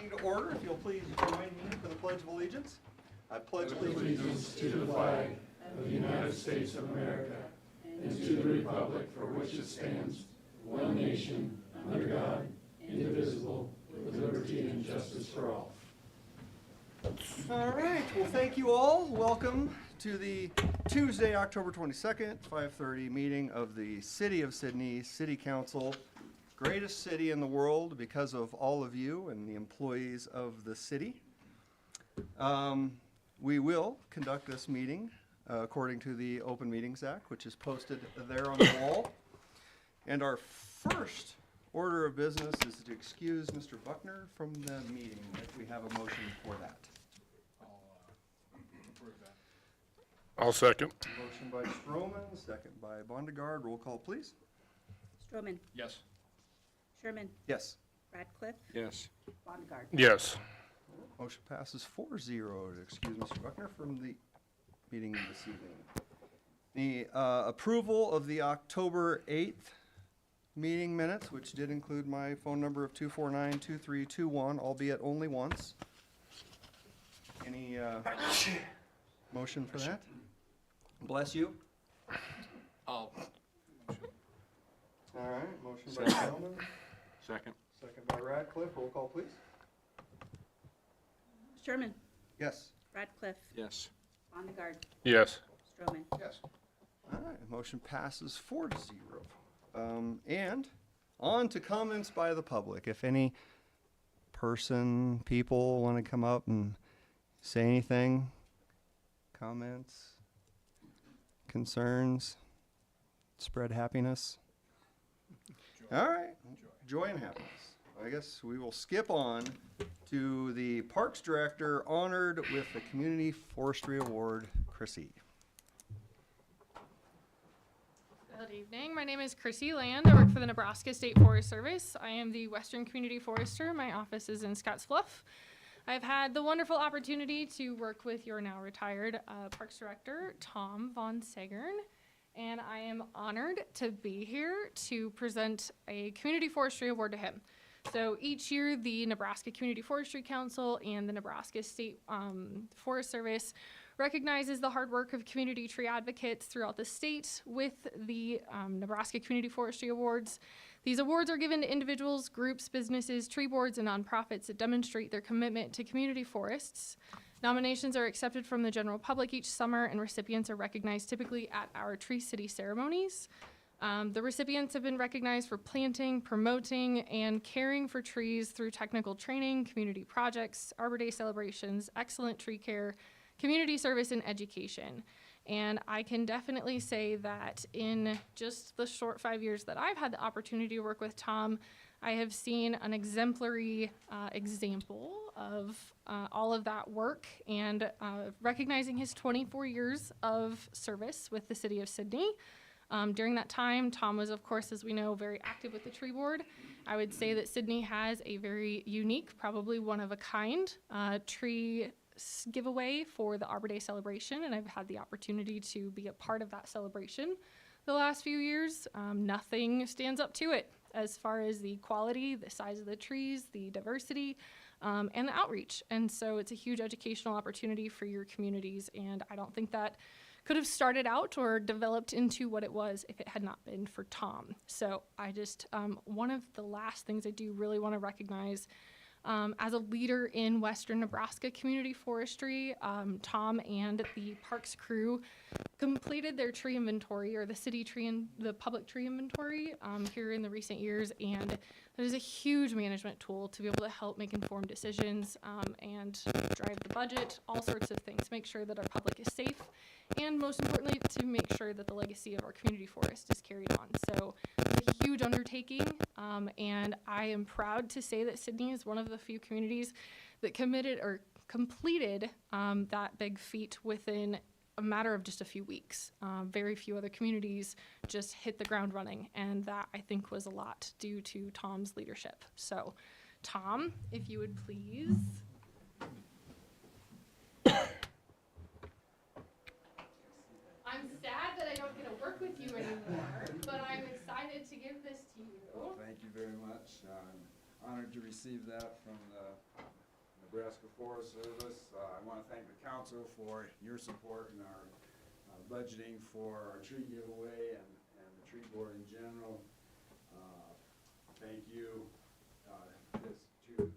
meeting to order. If you'll please join me for the Pledge of Allegiance. I pledge allegiance to the flag of the United States of America and to the republic for which it stands, one nation, under God, indivisible, with liberty and justice for all. All right. Well, thank you all. Welcome to the Tuesday, October 22nd, 5:30 meeting of the City of Sydney City Council. Greatest city in the world because of all of you and the employees of the city. We will conduct this meeting according to the Open Meetings Act, which is posted there on the wall. And our first order of business is to excuse Mr. Buckner from the meeting, if we have a motion for that. I'll second. Motion by Stroman, second by Bondegard. Roll call, please. Stroman. Yes. Sherman. Yes. Radcliffe. Yes. Bondegard. Yes. Motion passes 4-0 to excuse Mr. Buckner from the meeting this evening. The approval of the October 8th meeting minutes, which did include my phone number of 249-2321, albeit only once. Any motion for that? Bless you. I'll. All right, motion by Gentleman, Second. second by Radcliffe. Roll call, please. Sherman. Yes. Radcliffe. Yes. Bondegard. Yes. Stroman. Yes. All right, motion passes 4-0. And on to comments by the public. If any people want to come up and say anything, comments, concerns, spread happiness. All right, joy and happiness. I guess we will skip on to the Parks Director honored with the Community Forestry Award, Chrissy. Good evening. My name is Chrissy Land. I work for the Nebraska State Forest Service. I am the Western Community Forester. My office is in Scottsbluff. I've had the wonderful opportunity to work with your now retired Parks Director, Tom Von Segern, and I am honored to be here to present a Community Forestry Award to him. So each year, the Nebraska Community Forestry Council and the Nebraska State Forest Service recognizes the hard work of community tree advocates throughout the state with the Nebraska Community Forestry Awards. These awards are given to individuals, groups, businesses, tree boards, and nonprofits that demonstrate their commitment to community forests. Nominations are accepted from the general public each summer, and recipients are recognized typically at our Tree City ceremonies. The recipients have been recognized for planting, promoting, and caring for trees through technical training, community projects, Arbor Day celebrations, excellent tree care, community service, and education. And I can definitely say that in just the short 5 years that I've had the opportunity to work with Tom, I have seen an exemplary example of all of that work and recognizing his 24 years of service with the City of Sydney. During that time, Tom was, of course, as we know, very active with the tree board. I would say that Sydney has a very unique, probably one of a kind, tree giveaway for the Arbor Day celebration, and I've had the opportunity to be a part of that celebration the last few years. Nothing stands up to it as far as the quality, the size of the trees, the diversity, and the outreach. And so it's a huge educational opportunity for your communities, and I don't think that could have started out or developed into what it was if it had not been for Tom. So I just, one of the last things I do really want to recognize as a leader in Western Nebraska community forestry, Tom and the parks crew completed their tree inventory, or the city tree and the public tree inventory here in the recent years, and that is a huge management tool to be able to help make informed decisions and drive the budget, all sorts of things, make sure that our public is safe, and most importantly, to make sure that the legacy of our community forest is carried on. So it's a huge undertaking, and I am proud to say that Sydney is one of the few communities that committed or completed that big feat within a matter of just a few weeks. Very few other communities just hit the ground running, and that I think was a lot due to Tom's leadership. So Tom, if you would please. I'm sad that I don't get to work with you anymore, but I'm excited to give this to you. Thank you very much. I'm honored to receive that from the Nebraska Forest Service. I want to thank the council for your support in our budgeting for our tree giveaway and the tree board in general. Thank you to the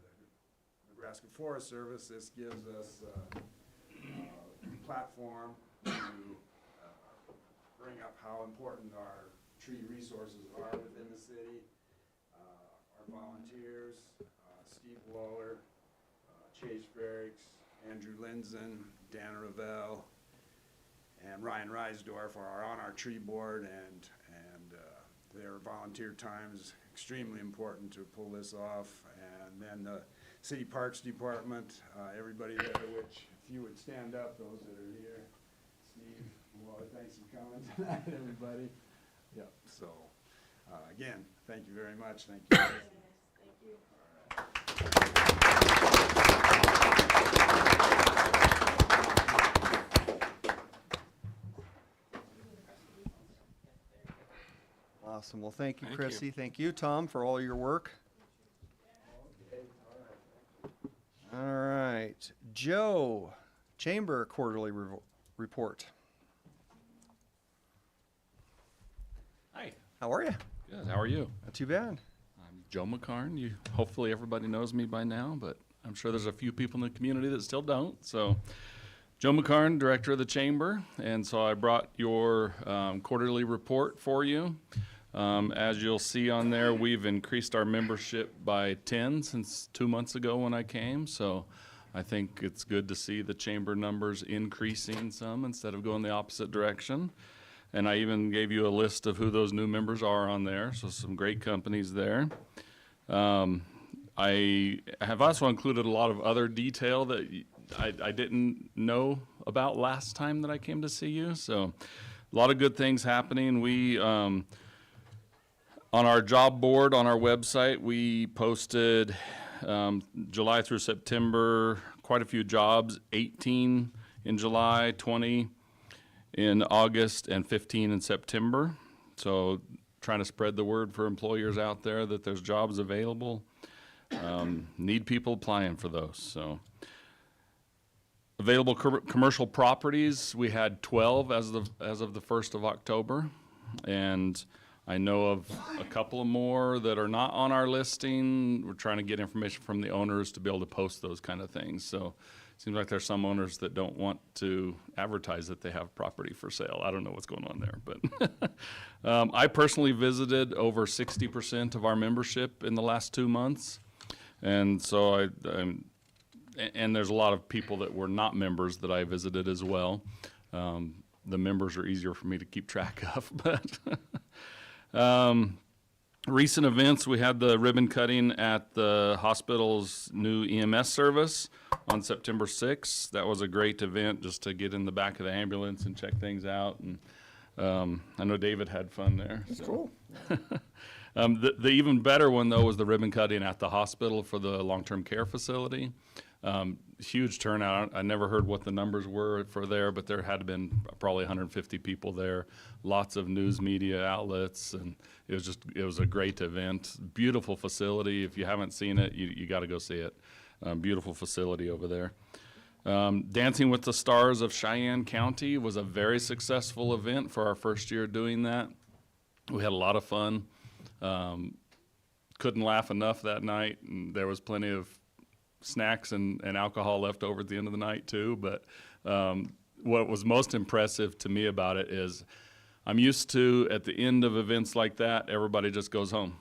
Nebraska Forest Service. This gives us a platform to bring up how important our tree resources are within the city. Our volunteers, Steve Waller, Chase Frericks, Andrew Linzen, Dan Ravel, and Ryan Reisdorf are on our tree board, and their volunteer time is extremely important to pull this off. And then the City Parks Department, everybody there, which if you would stand up, those that are here. Steve Waller, thanks for coming tonight, everybody. Yep, so again, thank you very much. Thank you. Thank you. Awesome. Well, thank you, Thank Chrissy. you. Thank you, Tom, for all your work. All right. Joe, Chamber Quarterly Report. Hi. How are you? Good. How are you? Not too bad. I'm Joe McCarn. Hopefully everybody knows me by now, but I'm sure there's a few people in the community that still don't. So, Joe McCarn, Director of the Chamber, and so I brought your quarterly report for you. As you'll see on there, we've increased our membership by 10 since 2 months ago when I came. So, I think it's good to see the chamber numbers increasing some instead of going the opposite direction. And I even gave you a list of who those new members are on there, so some great companies there. I have also included a lot of other detail that I didn't know about last time that I came to see you, so a lot of good things happening. We, on our job board on our website, we posted July through September, quite a few jobs, 18 in July, 20 in August, and 15 in September. So trying to spread the word for employers out there that there's jobs available. Need people applying for those. So available commercial properties, we had 12 as of the 1st of October. And I know of a couple of more that are not on our listing. We're trying to get information from the owners to be able to post those kind of things. So it seems like there's some owners that don't want to advertise that they have property for sale. I don't know what's going on there, but I personally visited over 60% of our membership in the last 2 months. And so and there's a lot of people that were not members that I visited as well. The members are easier for me to keep track of, but recent events, we had the ribbon cutting at the hospital's new EMS service on September 6th. That was a great event just to get in the back of the ambulance and check things out. And I know David had fun there. That's cool. The even better one, though, was the ribbon cutting at the hospital for the long-term care facility. Huge turnout. I never heard what the numbers were for there, but there had been probably 150 people there, lots of news media outlets, and it was a great event. Beautiful facility. If you haven't seen it, you got to go see it. Beautiful facility over there. Dancing with the Stars of Cheyenne County was a very successful event for our first year doing that. We had a lot of fun. Couldn't laugh enough that night, and there was plenty of snacks and alcohol left over at the end of the night too. But what was most impressive to me about it is I'm used to, at the end of events like that, everybody just goes home.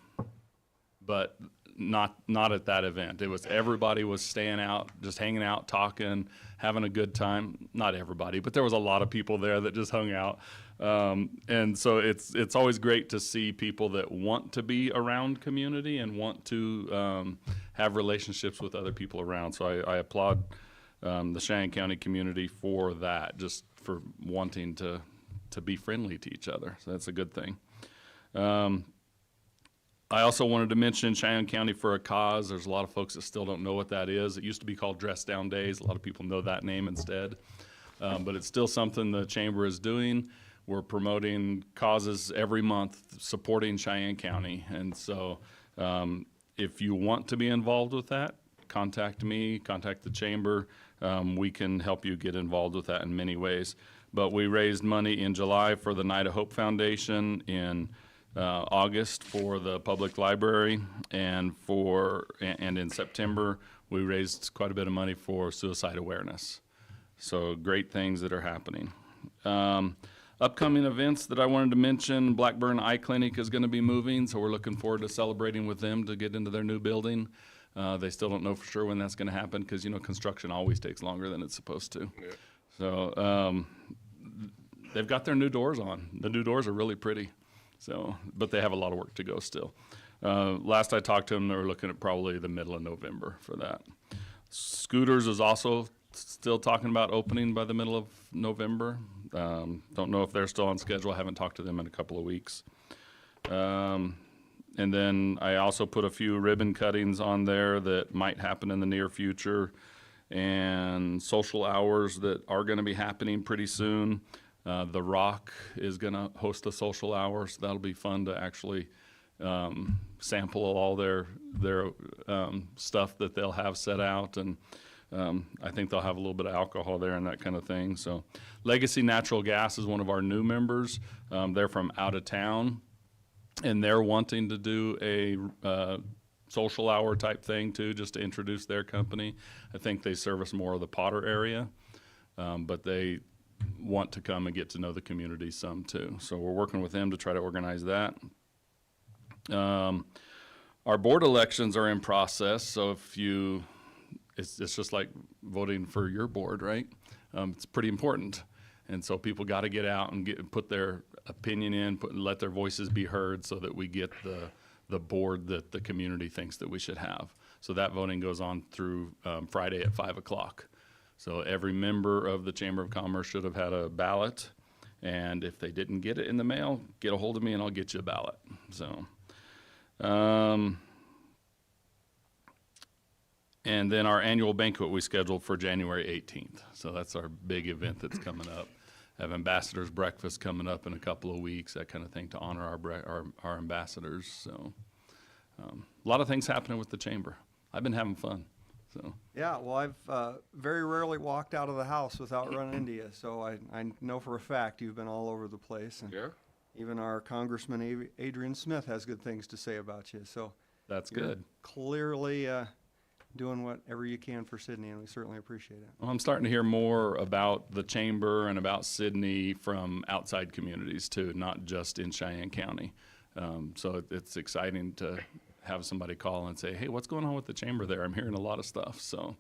But not at that event. It was everybody was staying out, just hanging out, talking, having a good time. Not everybody, but there was a lot of people there that just hung out. And so it's always great to see people that want to be around community and want to have relationships with other people around. So I applaud the Cheyenne County community for that, just for wanting to be friendly to each other. So that's a good thing. I also wanted to mention Cheyenne County for a Cause. There's a lot of folks that still don't know what that is. It used to be called Dress Down Days. A lot of people know that name instead. But it's still something the Chamber is doing. We're promoting causes every month supporting Cheyenne County. And so if you want to be involved with that, contact me, contact the chamber. We can help you get involved with that in many ways. But we raised money in July for the Night of Hope Foundation, in August for the public library, and in September, we raised quite a bit of money for suicide awareness. So great things that are happening. Upcoming events that I wanted to mention, Blackburn Eye Clinic is going to be moving, so we're looking forward to celebrating with them to get into their new building. They still don't know for sure when that's going to happen because, you know, construction always takes longer than it's supposed to. Yeah. So they've got their new doors on. The new doors are really pretty. So, but they have a lot of work to go still. Last I talked to them, they were looking at probably the middle of November for that. Scooters is also still talking about opening by the middle of November. Don't know if they're still on schedule. I haven't talked to them in a couple of weeks. And then I also put a few ribbon cuttings on there that might happen in the near future, and social hours that are going to be happening pretty soon. The Rock is going to host a social hour, so that'll be fun to actually sample all their stuff that they'll have set out, and I think they'll have a little bit of alcohol there and that kind of thing. So Legacy Natural Gas is one of our new members. They're from out of town, and they're wanting to do a social hour type thing too, just to introduce their company. I think they service more of the Potter area, but they want to come and get to know the community some too. So we're working with them to try to organize that. Our board elections are in process, so if you, it's just like voting for your board, right? It's pretty important. And so people got to get out and put their opinion in, let their voices be heard so that we get the board that the community thinks that we should have. So that voting goes on through Friday at 5 o'clock. So every member of the Chamber of Commerce should have had a ballot. And if they didn't get it in the mail, get a hold of me and I'll get you a ballot. So, and then our annual banquet we scheduled for January 18th. So that's our big event that's coming up. Have ambassadors breakfast coming up in a couple of weeks, that kind of thing, to honor our ambassadors. So a lot of things happening with the chamber. I've been having fun. So Yeah, well, I've very rarely walked out of the house without running into you, so I know for a fact you've been all over the place. And Yeah. even our Congressman Adrian Smith has good things to say about you, so that's you're good. clearly doing whatever you can for Sydney, and we certainly appreciate it. Well, I'm starting to hear more about the chamber and about Sydney from outside communities too, not just in Cheyenne County. So it's exciting to have somebody call and say, hey, what's going on with the chamber there? I'm hearing a lot of stuff, so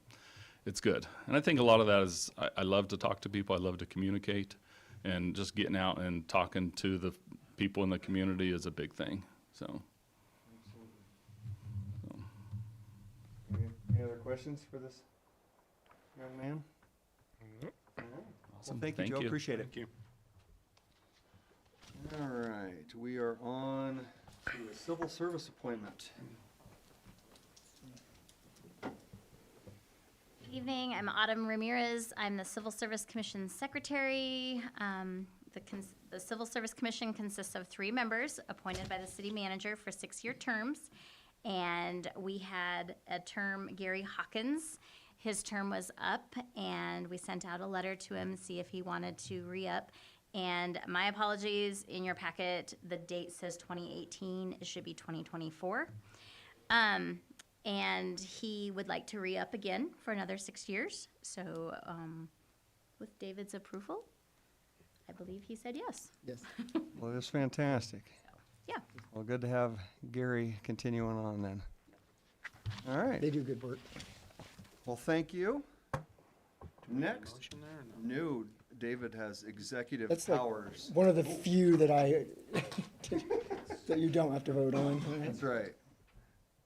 it's good. And I think a lot of that is, I love to talk to people, I love to communicate, and just getting out and talking to the people in the community is a big thing, so. Any other questions for this young man? Awesome. Well, thank you, Joe, appreciate it. Thank you. All right, we are on to a civil service appointment. Good evening, I'm Autumn Ramirez. I'm the Civil Service Commission Secretary. The Civil Service Commission consists of 3 members appointed by the city manager for 6-year terms. And we had a term, Gary Hawkins. His term was up, and we sent out a letter to him to see if he wanted to re-up. And my apologies, in your packet, the date says 2018. It should be 2024. And he would like to re-up again for another 6 years. So with David's approval, I believe he said yes. Yes. Well, it was fantastic. Yeah. Well, good to have Gary continuing on then. All right. They do good work. Well, thank you. Next, Motion there or no? no, David has executive That's like powers. one of the few that that you don't have to vote on. That's right.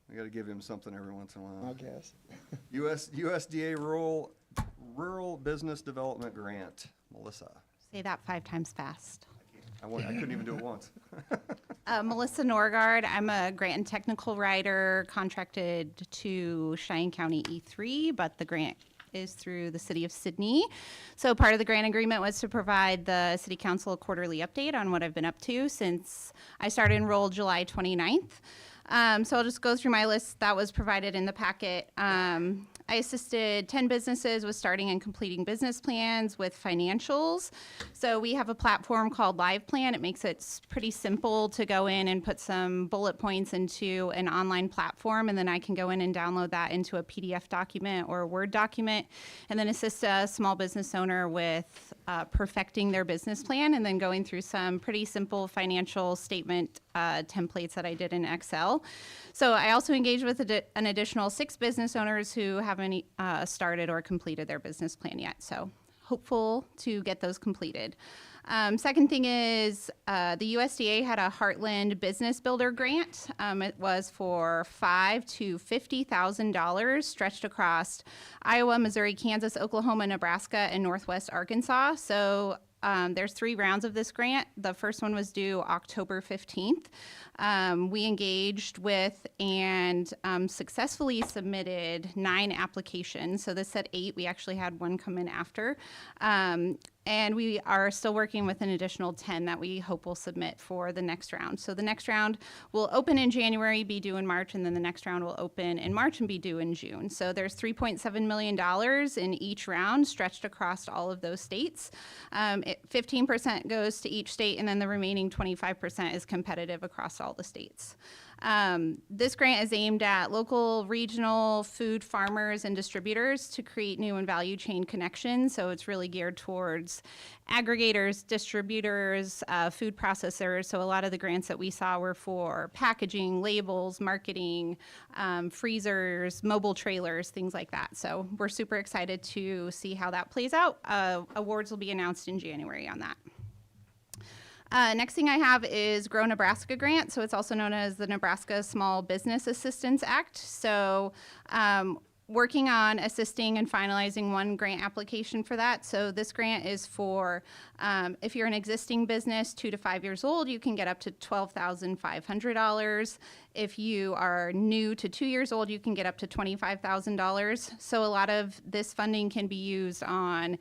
I got to give him something every once in a I while. guess. USDA Rural Business Development Grant. Melissa. Say that 5 times fast. I couldn't even do it once. Melissa Norgard, I'm a grant and technical writer contracted to Cheyenne County E3, but the grant is through the City of Sydney. So part of the grant agreement was to provide the City Council a quarterly update on what I've been up to since I started enrolled July 29th. So I'll just go through my list that was provided in the packet. I assisted 10 businesses with starting and completing business plans with financials. So we have a platform called Live Plan. It makes it pretty simple to go in and put some bullet points into an online platform, and then I can go in and download that into a PDF document or a Word document, and then assist a small business owner with perfecting their business plan, and then going through some pretty simple financial statement templates that I did in Excel. So I also engaged with an additional 6 business owners who haven't started or completed their business plan yet. So hopeful to get those completed. Second thing is the USDA had a Heartland Business Builder grant. It was for $5,000 to $50,000 stretched across Iowa, Missouri, Kansas, Oklahoma, Nebraska, and Northwest Arkansas. So there's 3 rounds of this grant. The first one was due October 15th. We engaged with and successfully submitted 9 applications. So this said 8. We actually had 1 come in after. And we are still working with an additional 10 that we hope will submit for the next round. So the next round will open in January, be due in March, and then the next round will open in March and be due in June. So there's $3.7 million in each round stretched across all of those states. 15% goes to each state, and then the remaining 25% is competitive across all the states. This grant is aimed at local, regional food farmers and distributors to create new and value chain connections. So it's really geared towards aggregators, distributors, food processors. So a lot of the grants that we saw were for packaging, labels, marketing, freezers, mobile trailers, things like that. So we're super excited to see how that plays out. Awards will be announced in January on that. Next thing I have is Grow Nebraska Grant. So it's also known as the Nebraska Small Business Assistance Act. So working on assisting and finalizing one grant application for that. So this grant is for if you're an existing business 2 to 5 years old, you can get up to $12,500. If you are new to 2 years old, you can get up to $25,000. So a lot of this funding can be used on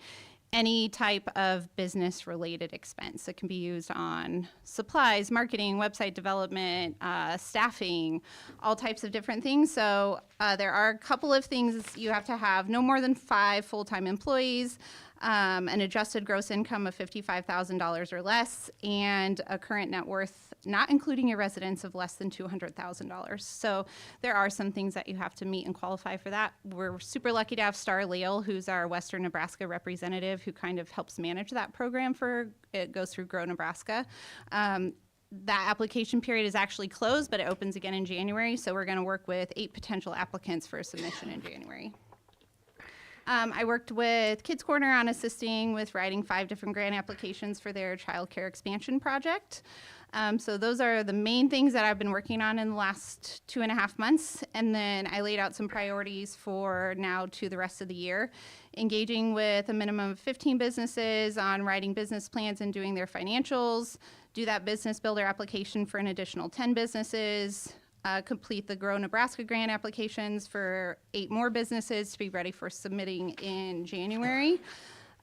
any type of business-related expense. It can be used on supplies, marketing, website development, staffing, all types of different things. So there are a couple of things you have to have: no more than 5 full-time employees, an adjusted gross income of $55,000 or less, and a current net worth, not including your residence, of less than $200,000. So there are some things that you have to meet and qualify for that. We're super lucky to have Star Leal, who's our Western Nebraska representative, who kind of helps manage that program it goes through Grow Nebraska. That application period is actually closed, but it opens again in January. So we're going to work with 8 potential applicants for submission in January. I worked with Kids Corner on assisting with writing 5 different grant applications for their child care expansion project. So those are the main things that I've been working on in the last 2.5 months. And then I laid out some priorities for now to the rest of the year, engaging with a minimum of 15 businesses on writing business plans and doing their financials, do that business builder application for an additional 10 businesses, complete the Grow Nebraska grant applications for 8 more businesses to be ready for submitting in January.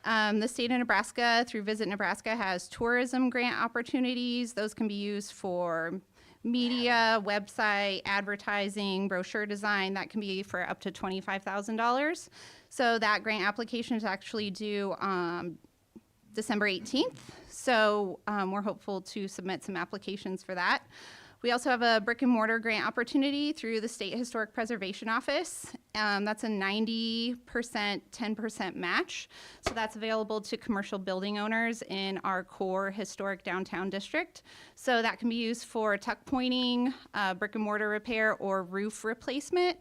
The state of Nebraska, through Visit Nebraska, has tourism grant opportunities. Those can be used for media, website, advertising, brochure design. That can be for up to $25,000. So that grant application is actually due December 18th. So we're hopeful to submit some applications for that. We also have a brick and mortar grant opportunity through the State Historic Preservation Office. That's a 90%, 10% match. So that's available to commercial building owners in our core historic downtown district. So that can be used for tuck pointing, brick and mortar repair, or roof replacement,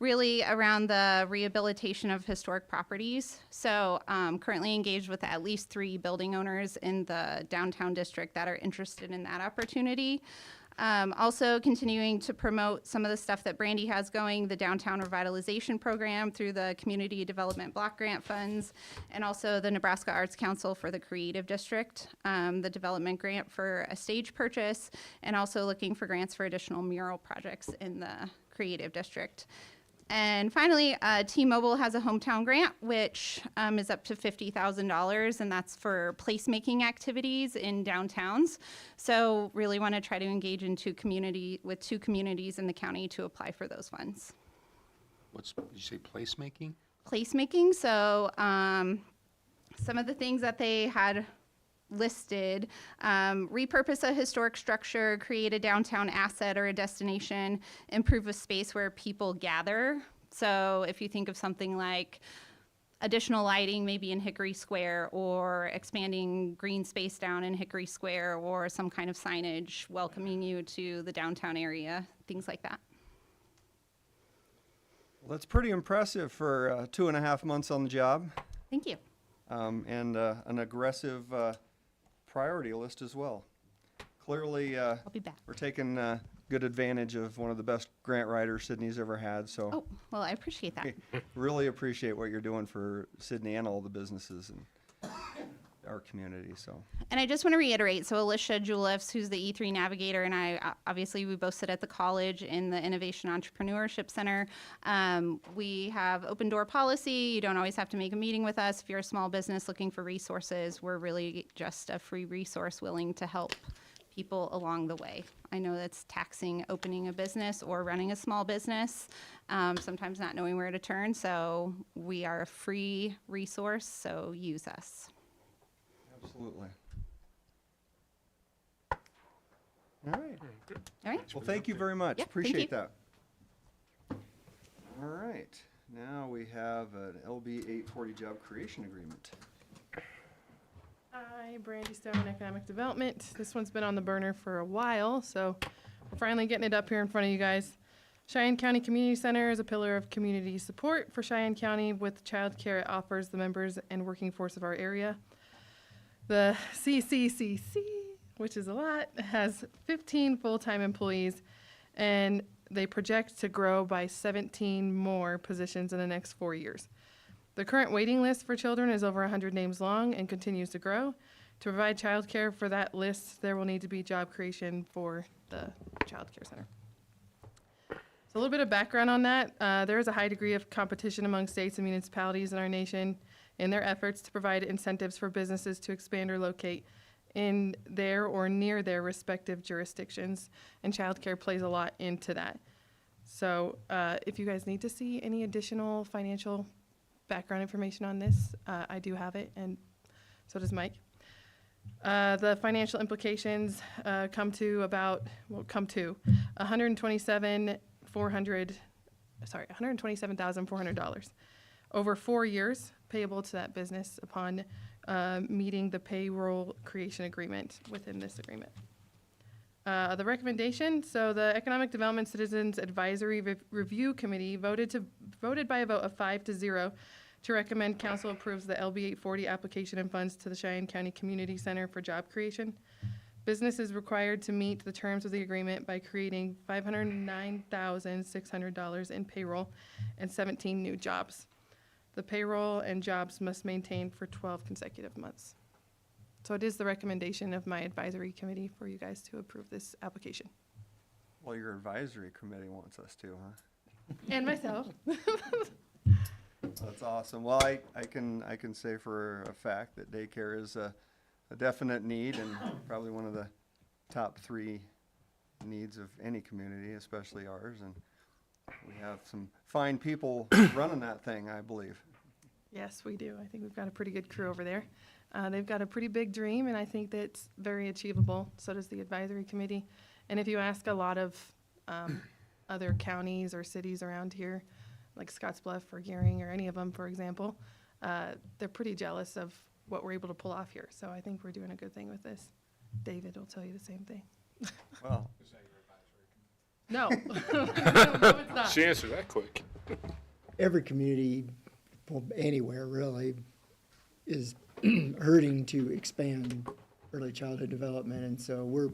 really around the rehabilitation of historic properties. So currently engaged with at least 3 building owners in the downtown district that are interested in that opportunity. Also continuing to promote some of the stuff that Brandy has going, the Downtown Revitalization Program through the Community Development Block Grant Funds, and also the Nebraska Arts Council for the Creative District, the development grant for a stage purchase, and also looking for grants for additional mural projects in the Creative District. And finally, T-Mobile has a hometown grant, which is up to $50,000, and that's for placemaking activities in downtowns. So really want to try to engage in two communities in the county to apply for those funds. Did you say placemaking? Placemaking, so some of the things that they had listed, repurpose a historic structure, create a downtown asset or a destination, improve a space where people gather. So if you think of something like additional lighting maybe in Hickory Square, or expanding green space down in Hickory Square, or some kind of signage welcoming you to the downtown area, things like that. Well, that's pretty impressive for 2.5 months on the job, Thank you. and an aggressive priority list as well. Clearly, I'll be back. we're taking good advantage of one of the best grant writers Sydney's ever had, so Oh, well, I appreciate that. really appreciate what you're doing for Sydney and all the businesses in our community, so. And I just want to reiterate, so Alicia Juliffs, who's the E3 navigator, and I, obviously we both sit at the college in the Innovation Entrepreneurship Center. We have open door policy. You don't always have to make a meeting with us. If you're a small business looking for resources, we're really just a free resource willing to help people along the way. I know that's taxing opening a business or running a small business, sometimes not knowing where to turn. So we are a free resource, so use us. Absolutely. All right. All right? Well, thank you very much. Yeah, thank Appreciate you. that. All right. Now we have an LB 840 job creation agreement. Hi, Brandy Stone, Economic Development. This one's been on the burner for a while, so we're finally getting it up here in front of you guys. Cheyenne County Community Center is a pillar of community support for Cheyenne County. With childcare, it offers the members and working force of our area. The CCCC, which is a lot, has 15 full-time employees, and they project to grow by 17 more positions in the next 4 years. The current waiting list for children is over 100 names long and continues to grow. To provide childcare for that list, there will need to be job creation for the childcare center. So a little bit of background on that. There is a high degree of competition among states and municipalities in our nation in their efforts to provide incentives for businesses to expand or locate in their or near their respective jurisdictions, and childcare plays a lot into that. So if you guys need to see any additional financial background information on this, I do have it, and so does Mike. The financial implications come to $127,400 over 4 years, payable to that business upon meeting the payroll creation agreement within this agreement. The recommendation, so the Economic Development Citizens Advisory Review Committee voted by a vote of 5-0 to recommend council approves the LB 840 application and funds to the Cheyenne County Community Center for job creation. Business is required to meet the terms of the agreement by creating $509,600 in payroll and 17 new jobs. The payroll and jobs must maintain for 12 consecutive months. So it is the recommendation of my advisory committee for you guys to approve this application. Well, your advisory committee wants us to, huh? And myself. That's awesome. Well, I can say for a fact that daycare is a definite need, and probably one of the top 3 needs of any community, especially ours. And we have some fine people running that thing, I believe. Yes, we do. I think we've got a pretty good crew over there. They've got a pretty big dream, and I think that's very achievable. So does the advisory committee. And if you ask a lot of other counties or cities around here, like Scottsbluff or Gearing or any of them, for example, they're pretty jealous of what we're able to pull off here. So I think we're doing a good thing with this. David will tell you the same thing. Well, No. No, it's not. She answered that quick. Every community, well, anywhere really, is hurting to expand early childhood development. And so we're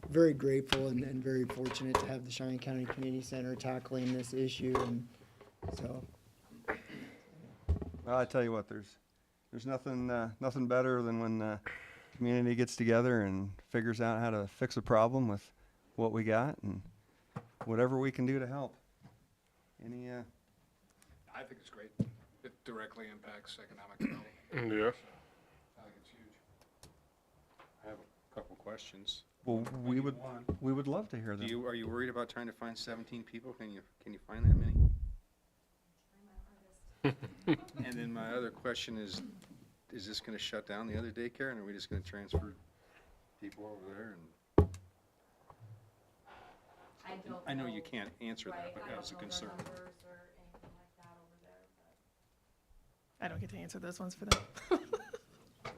very grateful and very fortunate to have the Cheyenne County Community Center tackling this issue. And so, well, I tell you what, there's nothing better than when the community gets together and figures out how to fix a problem with what we got and whatever we can do to help. I think it's great. It directly impacts economic development. Yeah. I think it's huge. I have a couple questions. Well, we would One, love to hear them. are you worried about trying to find 17 people? Can you find that many? And then my other question is this gonna shut down the other daycare, and are we just gonna transfer people over there? And I know you can't answer that, but that was a concern. I don't get to answer those ones for them.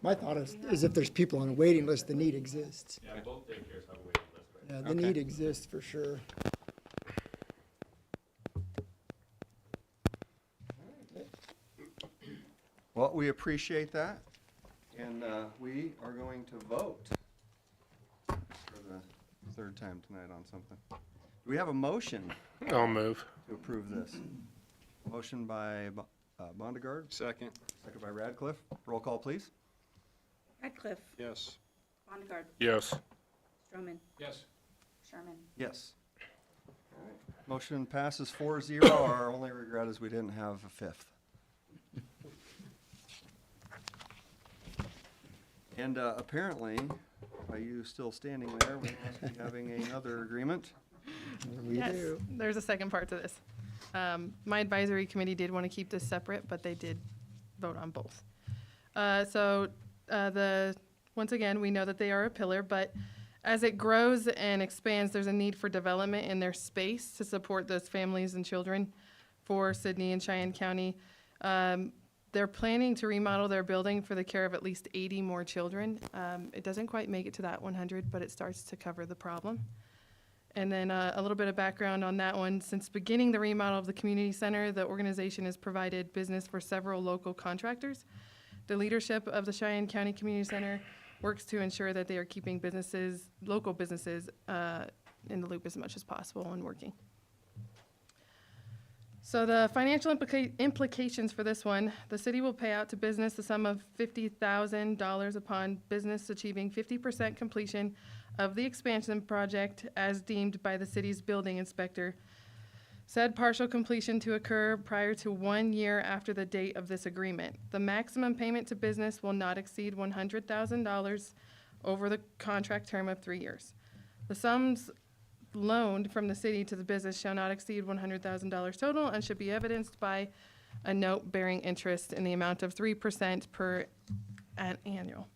My thought is if there's people on a waiting list, the need exists. Yeah, both daycares have a waiting list right Yeah, the Okay. need exists for sure. Well, we appreciate that, and we are going to vote for the third time tonight on something. Do we have a motion I'll move. to approve this? Motion by Bondegaard, Second. second by Radcliffe. Roll call, please. Radcliffe, Yes. Bondegaard, Yes. Stroman, Yes. Sherman. Yes. Motion passes 4-0. Our only regret is we didn't have a fifth. And apparently, by you still standing there, we must be having another agreement. We Yes, do. there's a second part to this. My advisory committee did want to keep this separate, but they did vote on both. Once again, we know that they are a pillar, but as it grows and expands, there's a need for development in their space to support those families and children for Sydney and Cheyenne County. They're planning to remodel their building for the care of at least 80 more children. It doesn't quite make it to that 100, but it starts to cover the problem. And then a little bit of background on that one. Since beginning the remodel of the community center, the organization has provided business for several local contractors. The leadership of the Cheyenne County Community Center works to ensure that they are keeping local businesses in the loop as much as possible and working. So the financial implications for this one, the city will pay out to business the sum of $50,000 upon business achieving 50% completion of the expansion project as deemed by the city's building inspector. Said partial completion to occur prior to 1 year after the date of this agreement. The maximum payment to business will not exceed $100,000 over the contract term of 3 years. The sums loaned from the city to the business shall not exceed $100,000 total and should be evidenced by a note bearing interest in the amount of 3% per annual.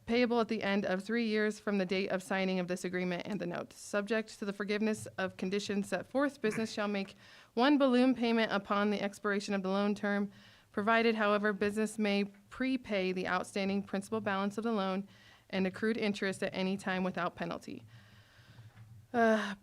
Payable at the end of 3 years from the date of signing of this agreement and the note. Subject to the forgiveness of conditions set forth, business shall make one balloon payment upon the expiration of the loan term. Provided, however, business may prepay the outstanding principal balance of the loan and accrued interest at any time without penalty.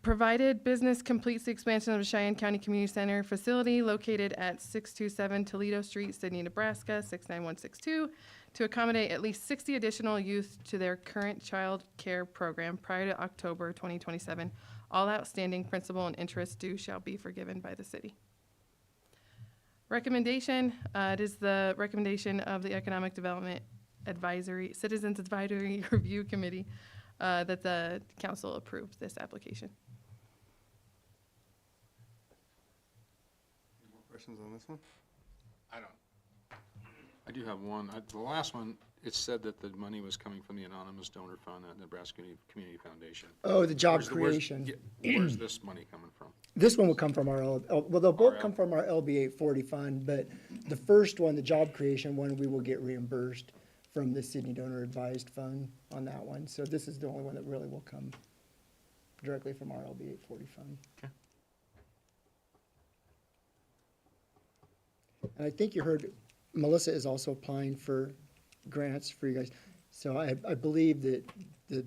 Provided business completes the expansion of the Cheyenne County Community Center facility located at 627 Toledo Street, Sydney, Nebraska, 69162, to accommodate at least 60 additional youth to their current child care program prior to October 2027. All outstanding principal and interest due shall be forgiven by the city. Recommendation, it is the recommendation of the Economic Development Citizens Advisory Review Committee that the council approved this application. Any more questions on this one? I don't. I do have one. The last one, it said that the money was coming from the anonymous donor fund at Nebraska Community Foundation. Oh, the job Where's creation. Where's this money coming from? This one will come from well, they'll both RL. come from our LB 840 fund, but the first one, the job creation one, we will get reimbursed from the Sydney Donor Advised Fund on that one. So this is the only one that really will come directly from our LB 840 fund. Okay. And I think you heard Melissa is also applying for grants for you guys. So I believe that the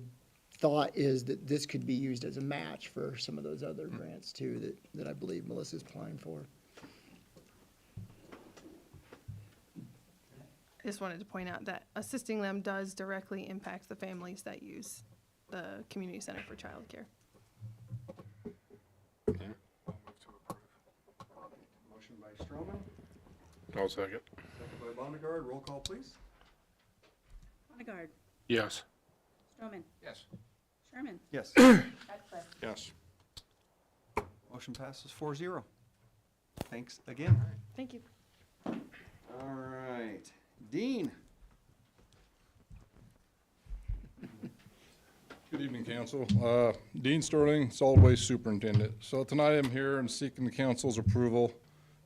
thought is that this could be used as a match for some of those other grants too, that I believe Melissa's applying for. I just wanted to point out that assisting them does directly impact the families that use the community center for childcare. Okay. I'll move to approve. Motion by Stroman, I'll second. second by Bondegaard. Roll call, please. Bondegaard, Yes. Stroman, Yes. Sherman, Yes. Radcliffe. Yes. Motion passes 4-0. thanks again. Thank you. All right, Dean. Good evening, council. Dean Sterling, Solid Waste Superintendent. So tonight I'm here and seeking the council's approval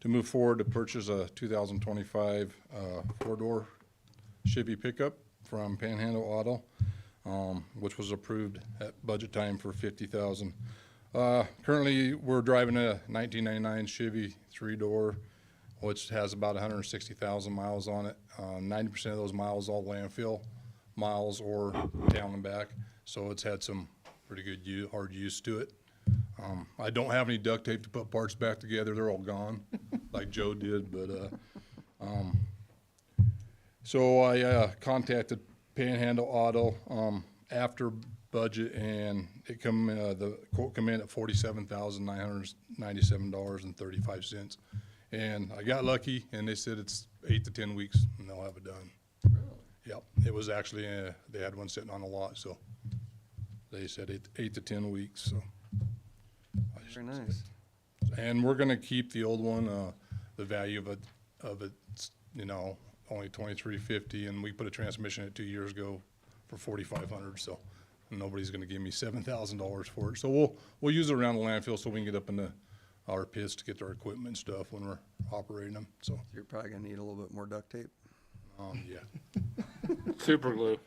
to move forward to purchase a 2025 four-door Chevy pickup from Panhandle Auto, which was approved at budget time for $50,000. Currently, we're driving a 1999 Chevy three-door, which has about 160,000 miles on it. 90% of those miles all landfill miles or down and back. So it's had some pretty good hard use to it. I don't have any duct tape to put parts back together. They're all gone, like Joe did. But so I contacted Panhandle Auto after budget, and it the quote come in at $47,997.35. And I got lucky, and they said it's 8 to 10 weeks, and they'll have it done. Really? Yep. It was actually they had one sitting on a lot, so. They said 8 to 10 weeks, so. Very nice. And we're gonna keep the old one, the value of it's, you know, only $2,350, and we put a transmission in it 2 years ago for $4,500, so nobody's gonna give me $7,000 for it. So we'll use it around the landfill so we can get up in our pits to get our equipment and stuff when we're operating them, so. You're probably gonna need a little bit more duct tape. Yeah. Super glue.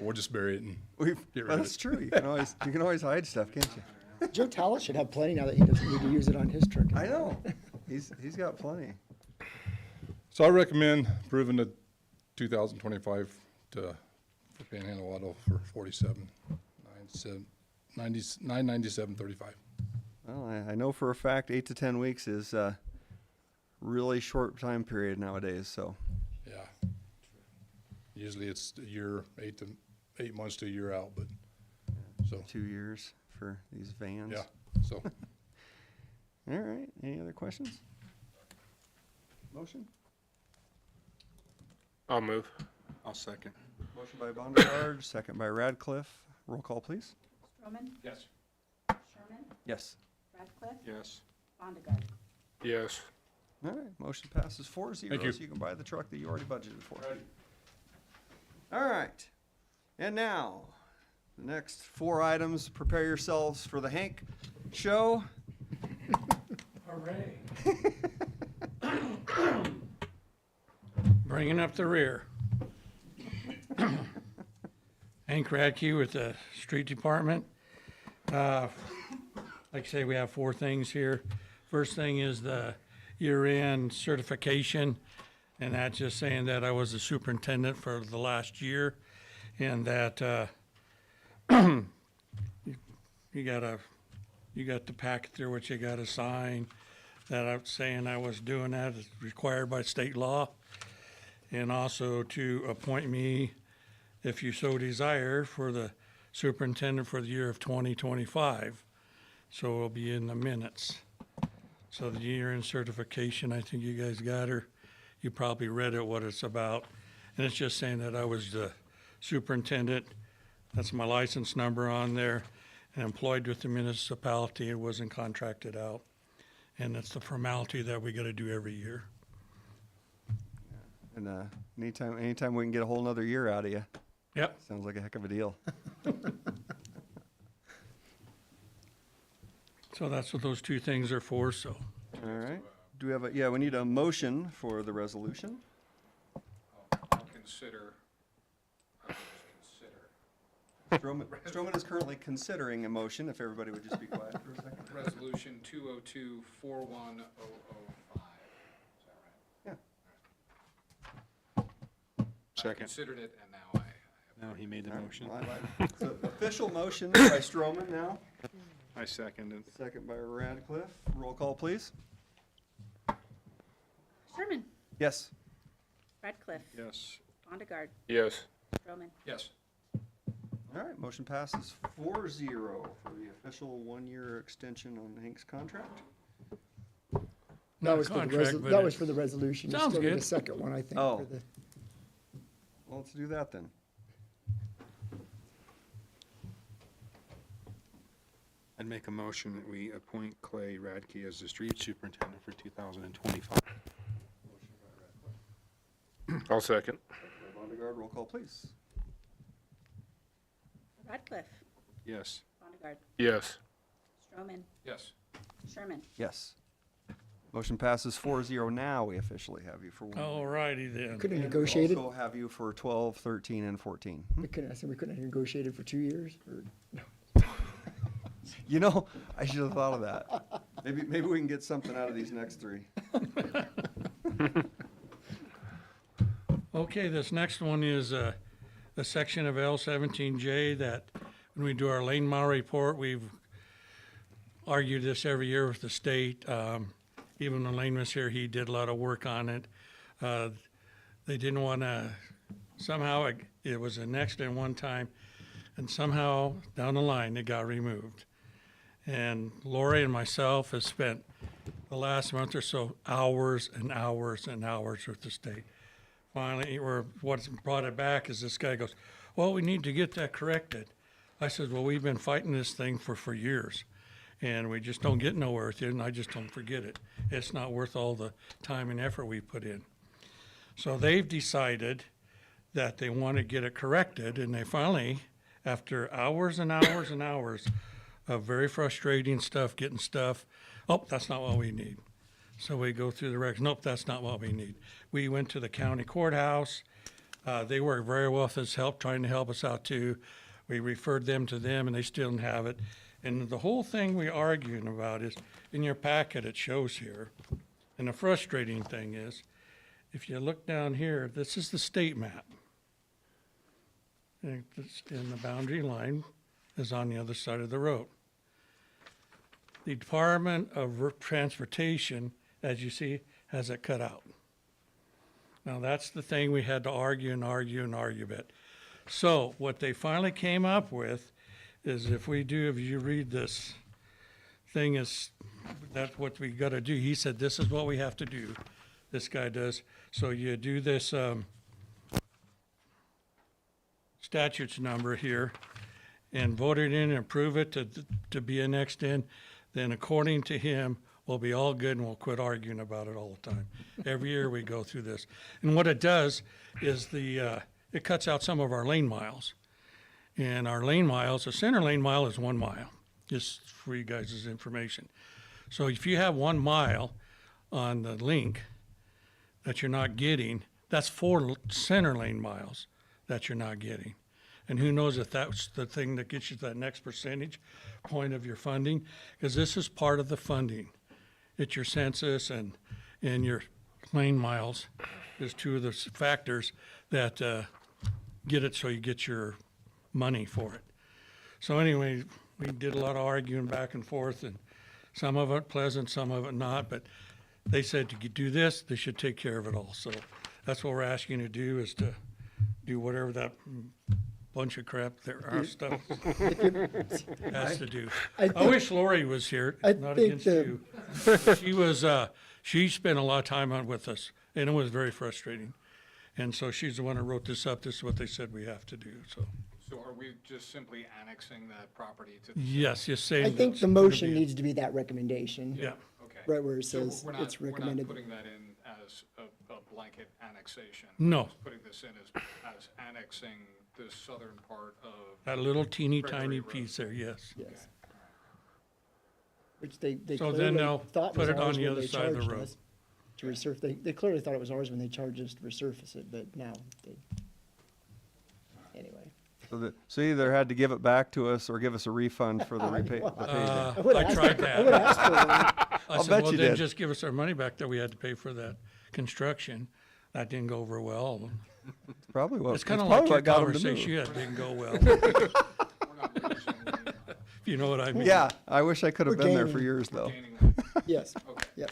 We'll just bury it and get rid of That's it. true. You can always hide stuff, can't you? Joe Tallis should have plenty now that he doesn't need to use it on his truck. I know. He's got plenty. So I recommend approving the 2025 for Panhandle Auto for $47,997.35. Well, I know for a fact 8 to 10 weeks is a really short time period nowadays, so. Yeah. Usually it's a year, 8 months to a year out, but, so, 2 years for these vans. yeah, so. All right, any other questions? Motion? I'll move. I'll second. Motion by Bondegarde, second by Radcliffe. Roll call, please. Stroman, Yes. Sherman, Yes. Radcliffe, Yes. Bondegarde. Yes. All right, motion passes 4-0, Thank you. so you can buy the truck that you already budgeted for. All right, and now, the next 4 items, prepare yourselves for the Hank show. Hooray. Bringing up the rear. Hank Radke with the street department. Like I say, we have 4 things here. First thing is the year-end certification, and that's just saying that I was the superintendent for the last year, and that you got the packet there which you got to sign, that I'm saying I was doing that as required by state law, and also to appoint me, if you so desire, for the superintendent for the year of 2025. So it'll be in the minutes. So the year-end certification, I think you guys got her. You probably read it, what it's about. And it's just saying that I was the superintendent. That's my license number on there. And employed with the municipality. It wasn't contracted out. And that's the formality that we gotta do every year. And anytime we can get a whole nother year out of you, Yep. sounds like a heck of a deal. So that's what those 2 things are for, so. All right, do we have we need a motion for the resolution. I'll consider. Stroman is currently considering a motion, if everybody would just be quiet for a second. Resolution 202-41005. Is that right? Yeah. Second. Considered it, and now I. Now he made the All right, motion. well, so official motion by Stroman now, I seconded. second by Radcliffe. Roll call, please. Sherman, Yes. Radcliffe, Yes. Bondegarde, Yes. Stroman. Yes. All right, motion passes 4-0 for the official 1-year extension on Hank's contract. That was for the contract, but that was it- for the resolution. You Sounds still need good. a second one, I think, Oh. for the. Well, let's do that then. I'd make a motion that we appoint Clay Radke as the street superintendent for 2025. I'll second. Vondergaard, roll call, please. Radcliffe, Yes. Vondergaard, Yes. Stroman, Yes. Sherman. Yes. Motion passes 4-0. Now we officially have you for 1 All year. righty then. Could have And negotiated, also have you for 12, 13, and 14. I said we couldn't have negotiated for 2 years, or, You know, I should have thought of that. Maybe we can get something out of these next 3. Okay, this next one is a section of L17J that when we do our lane mile report, we've argued this every year with the state. Even when Lane was here, he did a lot of work on it. They didn't want to, somehow it was annexed in one time, and somehow down the line, it got removed. And Lori and myself have spent the last month or so hours and hours and hours with the state. Finally, or what's brought it back is this guy goes, well, we need to get that corrected. I said, well, we've been fighting this thing for years, and we just don't get nowhere with it, and I just don't forget it. It's not worth all the time and effort we put in. So they've decided that they want to get it corrected, and they finally, after hours and hours and hours of very frustrating stuff, getting stuff, oh, that's not what we need. So we go through the records, nope, that's not what we need. We went to the county courthouse. They worked very well with us, trying to help us out too. We referred them to them, and they still didn't have it. And the whole thing we're arguing about is, in your packet, it shows here. And the frustrating thing is, if you look down here, this is the state map. And the boundary line is on the other side of the road. The Department of Transportation, as you see, has it cut out. Now, that's the thing we had to argue and argue and argue about. So what they finally came up with is if you read this thing, is that's what we got to do. He said, this is what we have to do. This guy does. So you do this statutes number here and vote it in and approve it to be annexed in. Then according to him, we'll be all good and we'll quit arguing about it all the time. Every year we go through this. And what it does is it cuts out some of our lane miles. And our lane miles, the center lane mile is 1 mile, just for you guys' information. So if you have 1 mile on the link that you're not getting, that's 4 center lane miles that you're not getting. And who knows if that's the thing that gets you to that next percentage point of your funding, because this is part of the funding. It's your census and your lane miles is 2 of the factors that get it so you get your money for it. So anyway, we did a lot of arguing back and forth, and some of it pleasant, some of it not, but they said to do this, they should take care of it all. So that's what we're asking you to do, is to do whatever that bunch of crap there our stuff has to do. I wish Lori was here, not against you. She spent a lot of time on with us, and it was very frustrating. And so she's the one who wrote this up. This is what they said we have to do, so. So are we just simply annexing that property to the? Yes, you're saying. I think it's the gonna motion be- needs to be that recommendation. Yeah, Okay. Right where it So says it's recommended. We're not putting that in as a blanket annexation. No. We're just putting this in as annexing the southern part of. that little teeny Gregory tiny Road. piece there, yes. Yes. Which they So then clearly they'll thought put was it on ours the when other they side of the charged road. us to resurface. They clearly thought it was ours when they charged us to resurface it, but now they, anyway. So you either had to give it back to us or give us a refund for the payment. I would've I asked tried for- I would've that. asked for one. I I'll said, bet well, you then did. just give us our money back that we had to pay for that construction. That didn't go over well. Probably what. It's kind of that's like your probably what got 'em to move. conversation you had didn't go well. We're not losing money, If you know what I mean. Yeah, I wish I could have We're been there for gaining. years, though. gaining money. Yes, Okay. yep.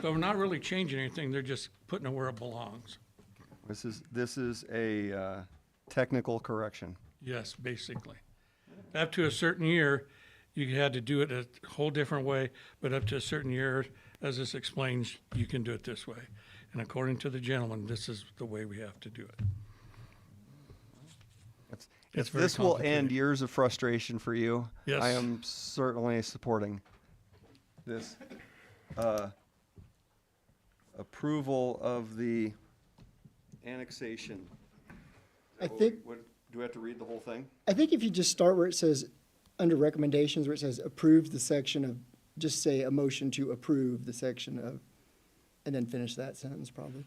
So we're not really changing anything. They're just putting it where it belongs. This is a technical correction. Yes, basically. Up to a certain year, you had to do it a whole different way, but up to a certain year, as this explains, you can do it this way. And according to the gentleman, this is the way we have to do it. It's If very this will end complicated. years of frustration for you, Yes. I am certainly supporting this approval of the annexation. I think, Do we have to read the whole thing? I think if you just start where it says, under recommendations, where it says approve the section of, just say a motion to approve the section of, and then finish that sentence probably.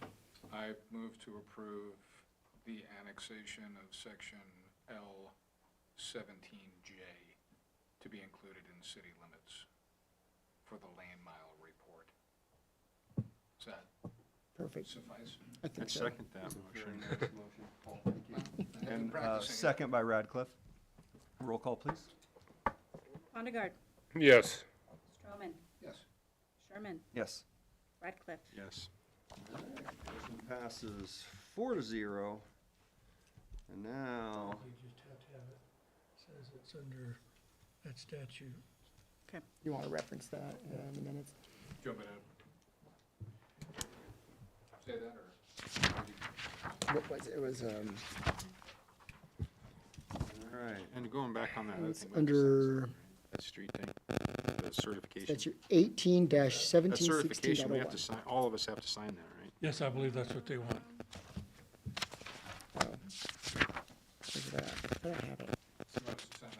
I move to approve the annexation of section L17J to be included in city limits for the land mile report. Does that Perfect. suffice? I think I'd so. second that motion. Paul, thank you. And Practicing it. second by Radcliffe. Roll call, please. Vondergaard, Yes. Stroman, Yes. Sherman, Yes. Radcliffe. Yes. Motion passes 4-0. And now, You just have to have it, says it's under that statute. You want to reference that in the minutes? Jump it out. Say that or? What was it? It was, all right. And going back on that other it's thing. we have to sign under something, That street thing, the certification. statute 18-1716.01. That certification, we have to sign, all of us have to sign that, right? Yes, I believe that's what they want. Oh. Look at that. I thought I have it.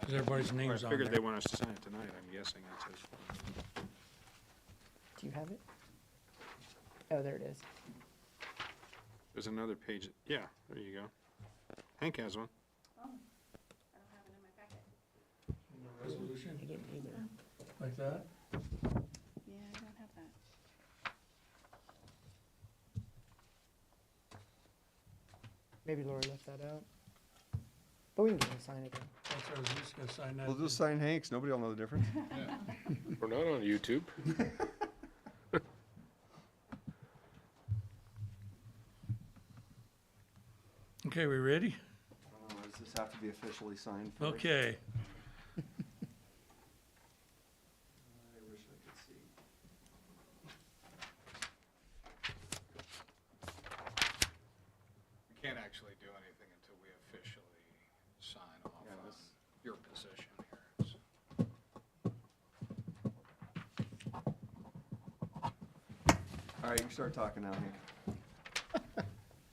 'Cause everybody's Well, name's I on figured they there. want us to sign it tonight, I'm guessing that's it. Do you have it? Oh, there it is. There's another page, yeah, there you go. Hank has one. Oh, I don't have it in my packet. Resolution, I didn't either. like that? Yeah, I don't have that. Maybe Lori left that out. But we can get her to sign it then. That's what I was just gonna sign that. We'll just sign Hank's. Nobody will know the difference. We're not on YouTube. Okay, we ready? Does this have to be officially signed first? Okay. I wish I could see. We can't actually do anything until we officially sign off Yeah, on this- your position here. All right, you can start talking now, Hank.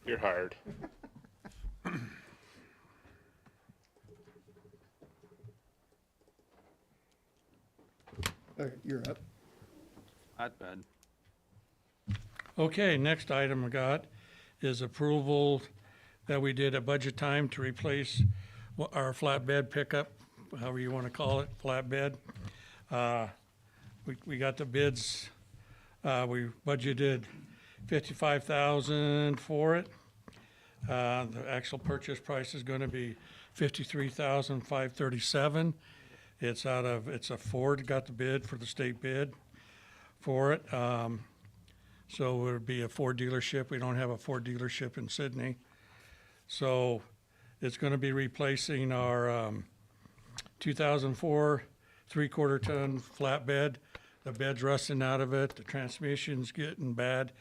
You're hired. Okay, you're up. Not bad. Okay, next item I got is approval that we did at budget time to replace our flatbed pickup, however you want to call it, flatbed. We got the bids, we budgeted 55,000 for it. The actual purchase price is going to be 53,537. It's a Ford got the bid for the state bid for it. So it would be a Ford dealership. We don't have a Ford dealership in Sydney. So it's going to be replacing our 2004 3/4 ton flatbed. The bed's rusting out of it. The transmission's getting bad.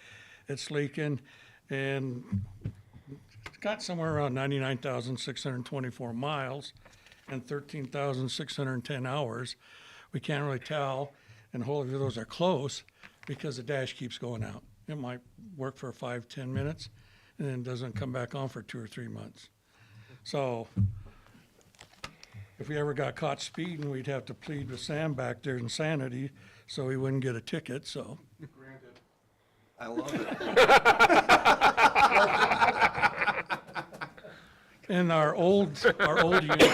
It's leaking. And it's got somewhere around 99,624 miles and 13,610 hours. We can't really tell, and hopefully those are close because the dash keeps going out. It might work for 5-10 minutes and then doesn't come back on for 2 or 3 months. So if we ever got caught speeding, we'd have to plead with Sam back there insanity so he wouldn't get a ticket, so. Granted. I love it. And our old unit,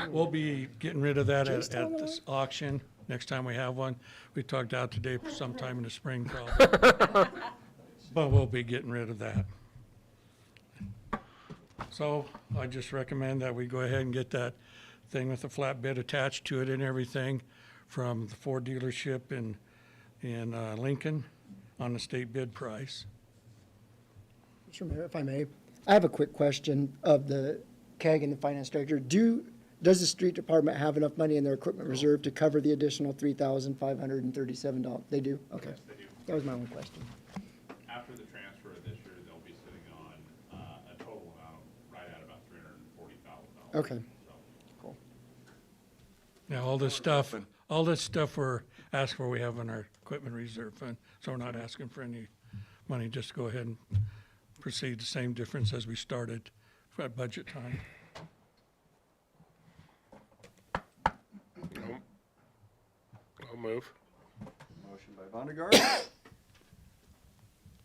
we'll be getting rid of that at this auction next time we have one. We talked out today for sometime in the spring probably. But we'll be getting rid of that. So I just recommend that we go ahead and get that thing with the flatbed attached to it and everything from the Ford dealership in Lincoln on the state bid price. Mr. Mayor, if I may, I have a quick question of the CAG and the finance director. Does the street department have enough money in their equipment reserve to cover the additional $3,537? They do? Okay. Yes, they do. That was my only question. After the transfer this year, they'll be sitting on a total amount right at about $340,000. Okay, Yeah, all this stuff we're asking for, we have in our equipment reserve fund, so we're not asking for any money, just go ahead and proceed the same difference as we started at budget time. I'll move. Motion by Vondergaard,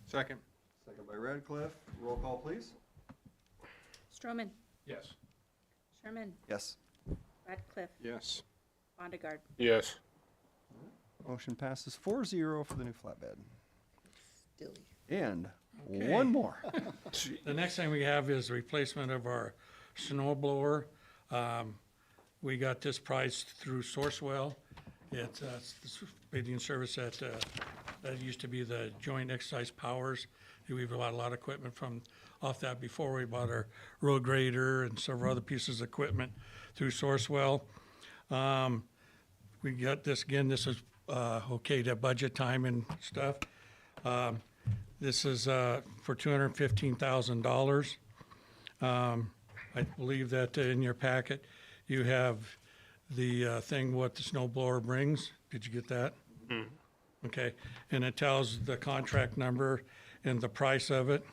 Second. second by Radcliffe. Roll call, please. Stroman, Yes. Sherman, Yes. Radcliffe, Yes. Vondergaard. Yes. Motion passes 4-0 for the new flatbed. Dilly. And Okay. one more. The next thing we have is replacement of our snow blower. We got this priced through Sourcewell. It's this bidding service that used to be the Joint Exercise Powers. We bought a lot of equipment from off that before. We bought our road grader and several other pieces of equipment through Sourcewell. We got this, again, this is okay to budget time and stuff. This is for $215,000. I believe that in your packet, you have the thing what the snow blower brings. Did you get that? Okay, and it tells the contract number and the price of it.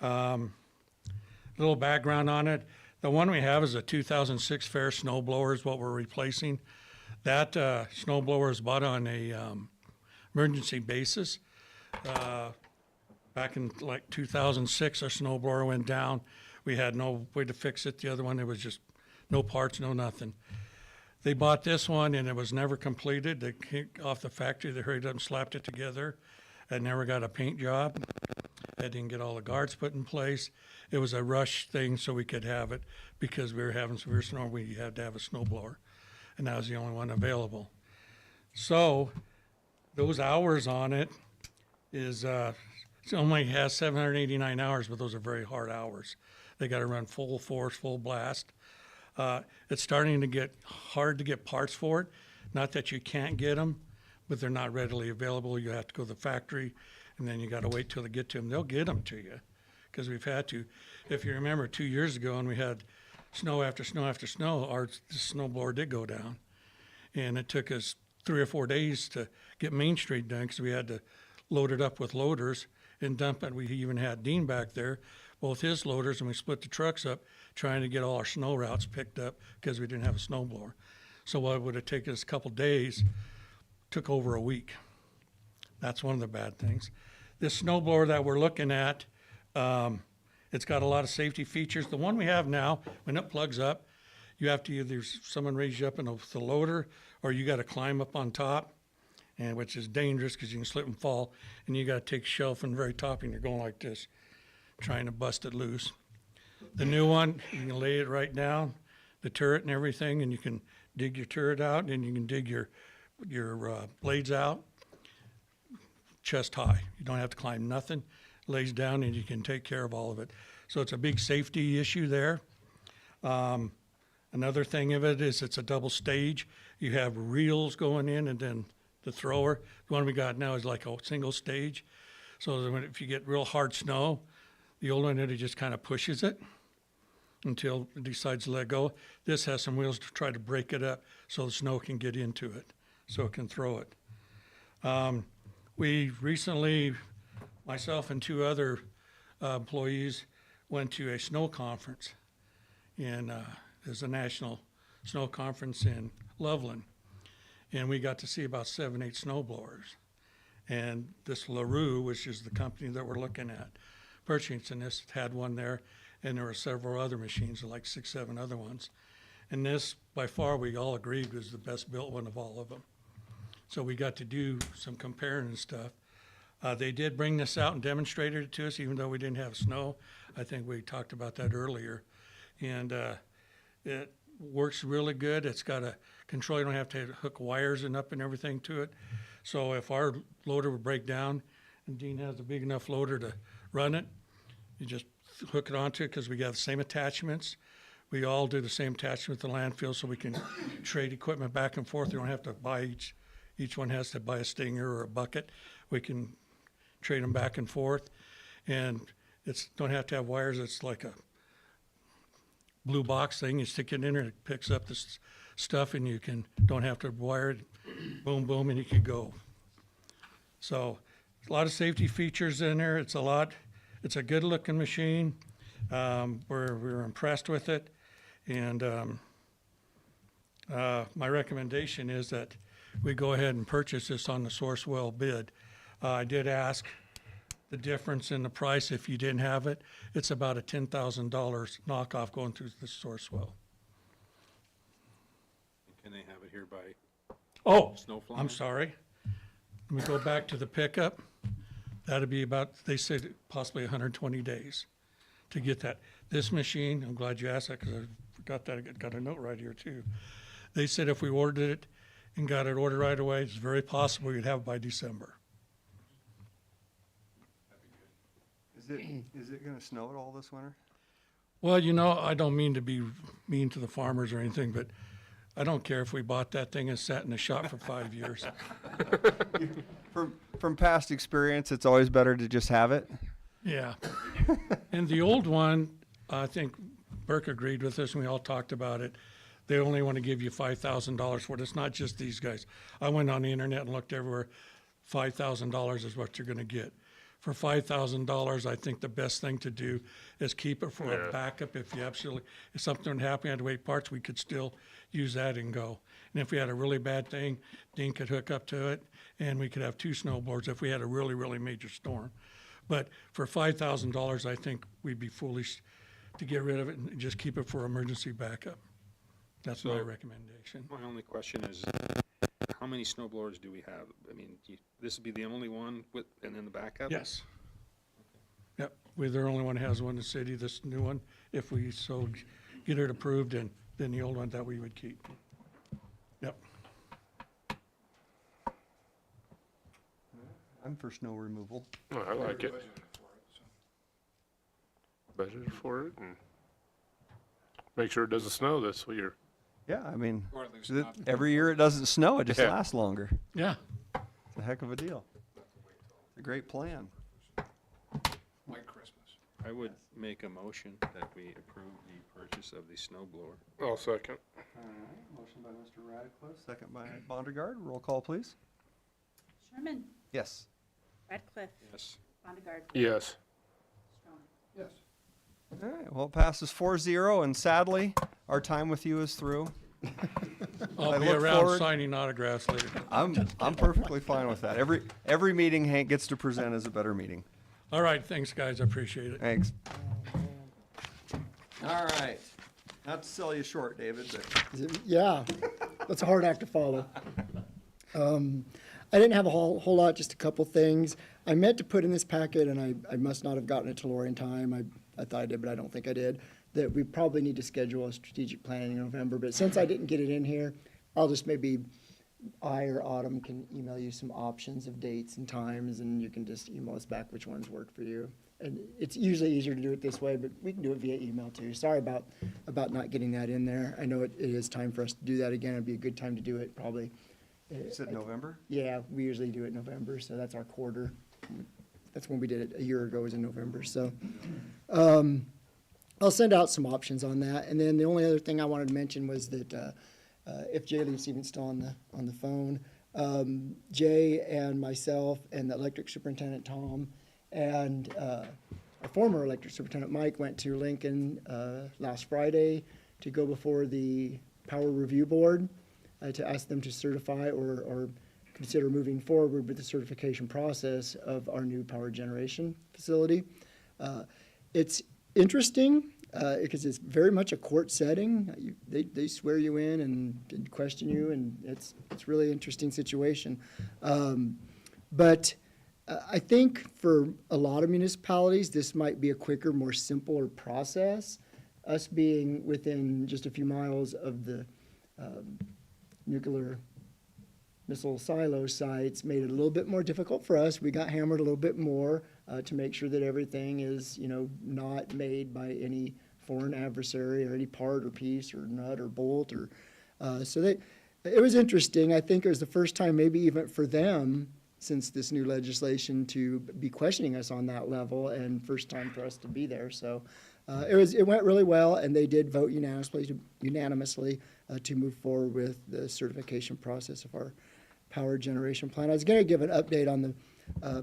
Little background on it. The one we have is a 2006 Fair snow blower is what we're replacing. That snow blower is bought on a emergency basis. Back in like 2006, our snow blower went down. We had no way to fix it. The other one, there was just no parts, no nothing. They bought this one and it was never completed. They came off the factory, they hurried up and slapped it together. It never got a paint job. I didn't get all the guards put in place. It was a rush thing so we could have it because we were having severe snow. We had to have a snow blower, and that was the only one available. So those hours on it is, it only has 789 hours, but those are very hard hours. They got to run full force, full blast. It's starting to get hard to get parts for it. Not that you can't get them, but they're not readily available. You have to go to the factory, and then you got to wait till they get to them. They'll get them to you, because we've had to. If you remember 2 years ago, and we had snow after snow after snow, our snow blower did go down, and it took us 3 or 4 days to get Main Street done because we had to load it up with loaders and dump it. We even had Dean back there, both his loaders, and we split the trucks up trying to get all our snow routes picked up because we didn't have a snow blower. So what would have taken us a couple days took over a week. That's one of the bad things. This snow blower that we're looking at, it's got a lot of safety features. The one we have now, when it plugs up, you have to either someone raise you up in the loader, or you got to climb up on top, and which is dangerous because you can slip and fall, and you got to take a shelf from the very top, and you're going like this, trying to bust it loose. The new one, you can lay it right down, the turret and everything, and you can dig your turret out, and you can dig your blades out chest high. You don't have to climb nothing. Lays down and you can take care of all of it. So it's a big safety issue there. Another thing of it is it's a double stage. You have reels going in and then the thrower. The one we got now is like a single stage. So that if you get real hard snow, the old one, it just kind of pushes it until it decides to let go. This has some wheels to try to break it up so the snow can get into it, so it can throw it. We recently, myself and 2 other employees, went to a snow conference. There's a national snow conference in Loveland. And we got to see about 7, 8 snow blowers. And this LaRue, which is the company that we're looking at, purchasing this, had one there. And there were several other machines, like 6, 7 other ones. And this, by far, we all agreed was the best built one of all of them. So we got to do some comparing and stuff. They did bring this out and demonstrated it to us, even though we didn't have snow. I think we talked about that earlier. And it works really good. It's got a control. You don't have to hook wires and up and everything to it. So if our loader would break down, and Dean has a big enough loader to run it, you just hook it onto it because we got the same attachments. We all do the same attachment with the landfill, so we can trade equipment back and forth. You don't have to buy each one has to buy a stinger or a bucket. We can trade them back and forth, and it's don't have to have wires. It's like a blue box thing. You stick it in there, it picks up the stuff and you don't have to wire it, boom, boom, and you can go. So a lot of safety features in there. It's a good looking machine. We're impressed with it. And my recommendation is that we go ahead and purchase this on the Sourcewell bid. I did ask the difference in the price. If you didn't have it, it's about a $10,000 knockoff going through the Sourcewell. Can they have it here by Oh, snow flying? I'm sorry. Let me go back to the pickup. That'd be about, they said possibly 120 days to get that. This machine, I'm glad you asked that because I forgot that. I got a note right here too. They said if we ordered it and got it ordered right away, it's very possible we'd have it by December. Is it gonna snow at all this winter? Well, I don't mean to be mean to the farmers or anything, but I don't care if we bought that thing and sat in the shop for 5 years. From past experience, it's always better to just have it. Yeah. And the old one, I think Burke agreed with us and we all talked about it. They only want to give you $5,000 for it. It's not just these guys. I went on the internet and looked everywhere. $5,000 is what you're going to get. For $5,000, I think the best thing to do is keep it for a backup. If something would happen, you had to wait parts, we could still use that and go. And if we had a really bad thing, Dean could hook up to it and we could have 2 snowboards if we had a really, really major storm. But for $5,000, I think we'd be foolish to get rid of it and just keep it for emergency backup. That's my recommendation. My only question is, how many snow blowers do we have? I mean, this would be the only one and then the backup? Yes. Yep, we're the only one who has one in the city, this new one. If we so get it approved, and then the old one that we would keep. Yep. I'm for snow removal. Oh, I like it. Budgeted for it and make sure it doesn't snow this year. Yeah, I mean, Or at least not. every year it doesn't snow, it just Yeah. lasts longer. Yeah. It's a heck of a deal. It's a great plan. Like Christmas. I would make a motion that we approve the purchase of the snow blower. I'll second. All right, motion by Mr. Radcliffe, second by Bondergaard. Roll call, please. Sherman, Yes. Radcliffe, Yes. Bondegaard, Yes. Stroman. Yes. All right, well, it passes 4-0, and sadly, our time with you is through. I'll I be look around forward- signing autographs later. I'm perfectly fine with that. Every meeting Hank gets to present is a better meeting. All right, thanks, guys, I appreciate it. Thanks. All right. Not to sell you short, David, but Yeah, that's a hard act to follow. I didn't have a whole lot, just a couple things. I meant to put in this packet, and I must not have gotten it to Lori in time. I thought I did, but I don't think I did. That we probably need to schedule a strategic planning in November. But since I didn't get it in here, I'll just maybe I or Autumn can email you some options of dates and times, and you can just email us back which ones work for you. And it's usually easier to do it this way, but we can do it via email too. Sorry about not getting that in there. I know it is time for us to do that again. It'd be a good time to do it, probably. you said November? Yeah, we usually do it in November, so that's our quarter. That's when we did it a year ago, was in November, so. I'll send out some options on that. And then the only other thing I wanted to mention was that if Jay Lee's even still on the phone, Jay and myself and the electric superintendent, Tom, and our former electric superintendent, Mike, went to Lincoln last Friday to go before the Power Review Board to ask them to certify or consider moving forward with the certification process of our new power generation facility. It's interesting because it's very much a court setting. They swear you in and question you, and it's really interesting situation. But I think for a lot of municipalities, this might be a quicker, more simpler process. Us being within just a few miles of the nuclear missile silo sites made it a little bit more difficult for us. We got hammered a little bit more to make sure that everything is, not made by any foreign adversary or any part or piece or nut or bolt or it was interesting. I think it was the first time, maybe even for them, since this new legislation, to be questioning us on that level, and first time for us to be there. So It went really well, and they did vote unanimously to move forward with the certification process of our power generation plant. I was gonna give an update on the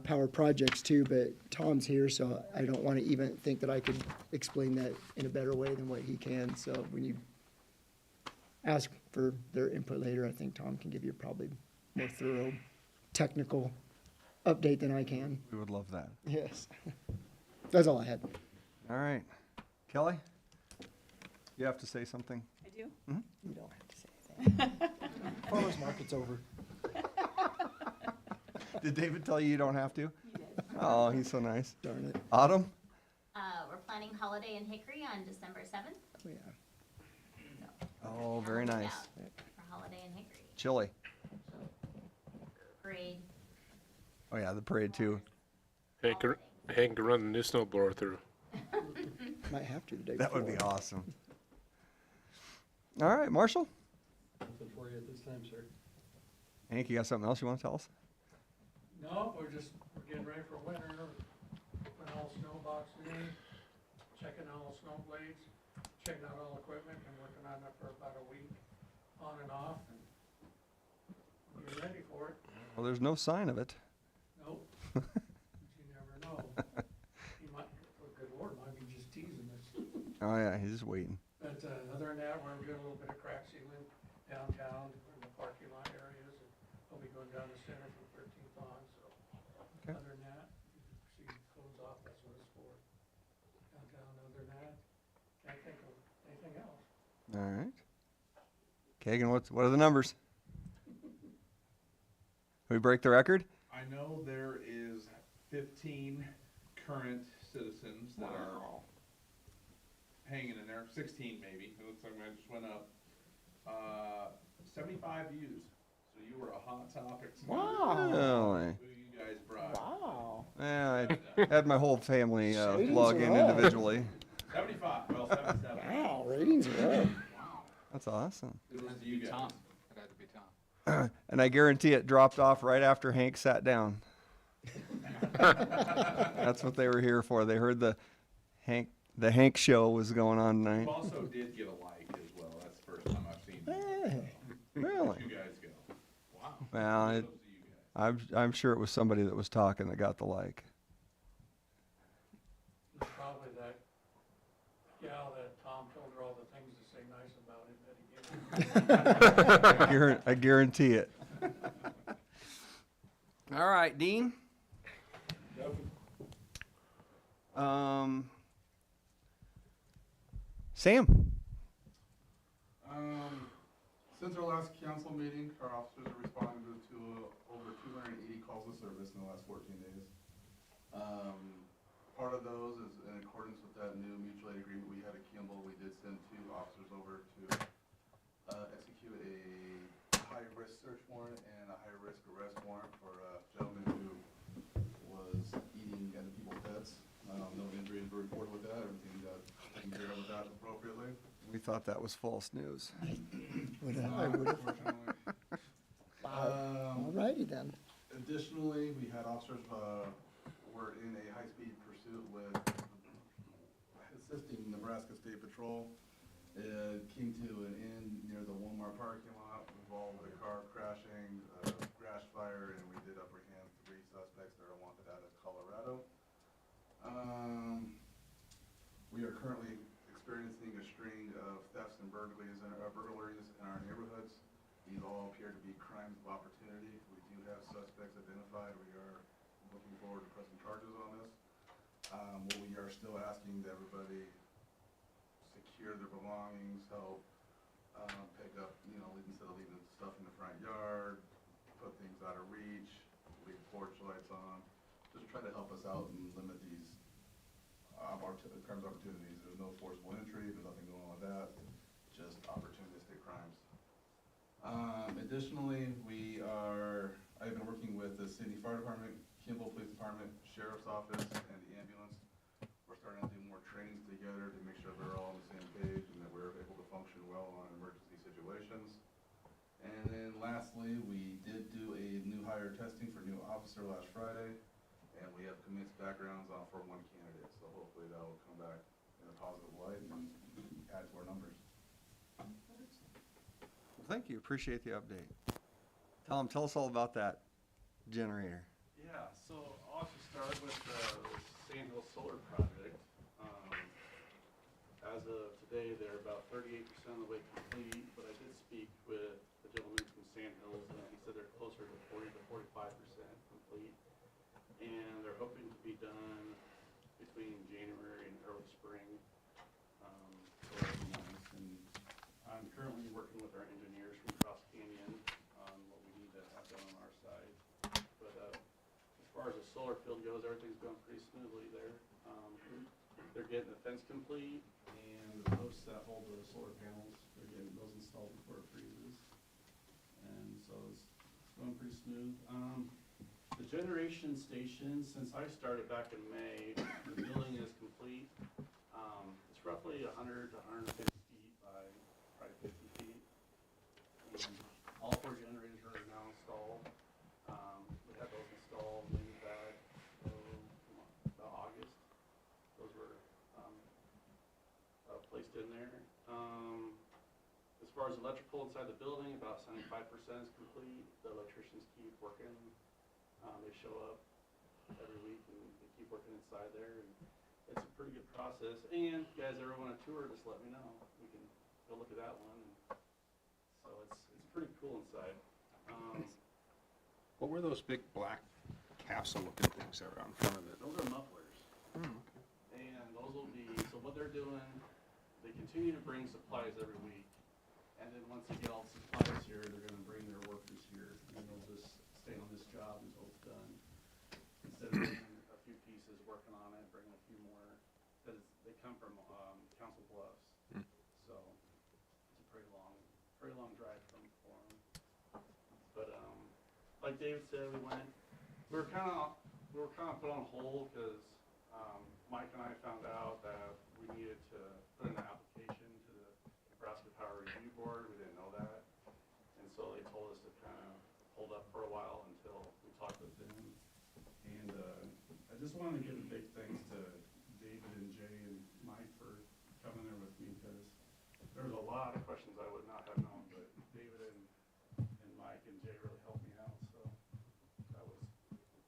power projects too, but Tom's here, so I don't want to even think that I could explain that in a better way than what he can. So when you ask for their input later, I think Tom can give you probably more thorough technical update than I can. We would love that. Yes. That's all I had. All right. Kelly? You have to say something? I do. You don't have to say anything. Farmer's market's over. Did David tell you you don't have to? He did. Oh, he's so nice. Darn it. Autumn? We're planning holiday in Hickory on December 7th. Oh, yeah. Oh, very Look nice. out For holiday in Hickory. Chili. Parade. Oh, yeah, the parade too. Hank can run the new snow blower through. Might have to the day That would be before. awesome. All right, Marshall? Nothing for you at this time, sir. Hank, you got something else you want to tell us? No, we're getting ready for winter, putting all snow boxes in, checking all snow blades, checking out all equipment, and working on it for about a week, on and off, and get ready for it. Well, there's no sign of it. Nope, but you never know. He might, oh, good Lord, might be just teasing us. Oh, yeah, he's just waiting. But other than that, we're doing a little bit of crack sealing downtown in the parking lot areas, and we'll be going down the center from 13th on, so. Okay. Other than that, see, close off, that's what it's for. Downtown, other than that, can't think of anything else. All right. Kagan, what are the numbers? We break the record? I know there is 15 current citizens that are hanging in there, 16 maybe, it looks like I just went up. 75 views, so you were a hot topic. Really? Who you guys brought. Wow. Yeah, I had my whole family Ratings log are in up. individually. 75, well, 77. Wow, ratings are up. That's awesome. It was you guys. Tom. It had to be Tom. And I guarantee it dropped off right after Hank sat down. That's what they were here for. They heard the Hank show was going on You tonight. also did get a like as well, that's the first time I've seen you. Hey. Really? You guys go. Wow. Well, Kudos to you guys. I'm sure it was somebody that was talking that got the like. It's probably that gal that Tom told her all the things to say nice about it that he gave her. I guarantee it. All right, Dean. Sam. Since our last council meeting, our officers are responding to over 280 calls of service in the last 14 days. Part of those is in accordance with that new mutual aid agreement we had at Kimball. We did send 2 officers over to execute a high-risk search warrant and a high-risk arrest warrant for a gentleman who was eating other people's pets. No injuries were reported with that. Everything got taken care of with that appropriately. We thought that was false news. I would have. Unfortunately. Alrighty then. Additionally, we had officers were in a high-speed pursuit with assisting Nebraska State Patrol. It came to an end near the Walmart parking lot, involved a car crashing, a grass fire, and we did apprehend 3 suspects that are wanted out of Colorado. We are currently experiencing a string of thefts and burglaries in our neighborhoods. These all appear to be crimes of opportunity. We do have suspects identified. We are looking forward to pressing charges on this. What we are still asking that everybody secure their belongings, help pick up, instead of leaving stuff in the front yard, put things out of reach, leave porch lights on, just try to help us out and limit these crimes opportunities. There's no forcible entry, there's nothing going on with that, just opportunistic crimes. Additionally, I've been working with the Sydney Fire Department, Kimball Police Department, Sheriff's Office, and the ambulance. We're starting to do more trainings together to make sure they're all on the same page and that we're able to function well on emergency situations. And then lastly, we did do a new hire testing for new officer last Friday, and we have commenced backgrounds on for 1 candidate, so hopefully that will come back in a positive of light and add to our numbers. Well, thank you, appreciate the update. Tom, tell us all about that generator. Yeah, so I'll actually start with the Sandhill Solar Project. As of today, they're about 38% of the way complete, but I did speak with the gentleman from Sandhills, and he said they're closer to 40 to 45% complete. And they're hoping to be done between January and early spring. So that's nice. And I'm currently working with our engineers from Cross Canyon on what we need to have done on our side. But as far as the solar field goes, everything's going pretty smoothly there. They're getting the fence complete, and the posts that hold the solar panels, they're getting those installed before it freezes. And so it's going pretty smooth. The generation station, since I started back in May, the building is complete. It's roughly 100 to 150 feet by probably 50 feet. And all 4 generators are now installed. We had those installed maybe back about August. Those were placed in there. As far as electrical inside the building, about 75% is complete. The electricians keep working. They show up every week and they keep working inside there, and it's a pretty good process. And if you guys ever want a tour, just let me know. We can go look at that one. And so it's pretty cool inside. What were those big black capsule-looking things that were out in front of it? Those are mufflers. And those will be, so what they're doing, they continue to bring supplies every week. And then once they get all the supplies here, they're gonna bring their workers here, and they'll just stay on this job until it's done. Instead of bringing a few pieces, working on it, bringing a few more, because they come from, Council Bluffs. So it's a pretty long drive for them. But, like David said, we were kind of put on hold because Mike and I found out that we needed to put in an application to the Nebraska Power Review Board. We didn't know that. And so they told us to kind of hold up for a while until we talked with them. And I just wanted to give a big thanks to David and Jay and Mike for coming there with me, because there was a lot of questions I would not have known, but David and Mike and Jay really helped me out. So that was,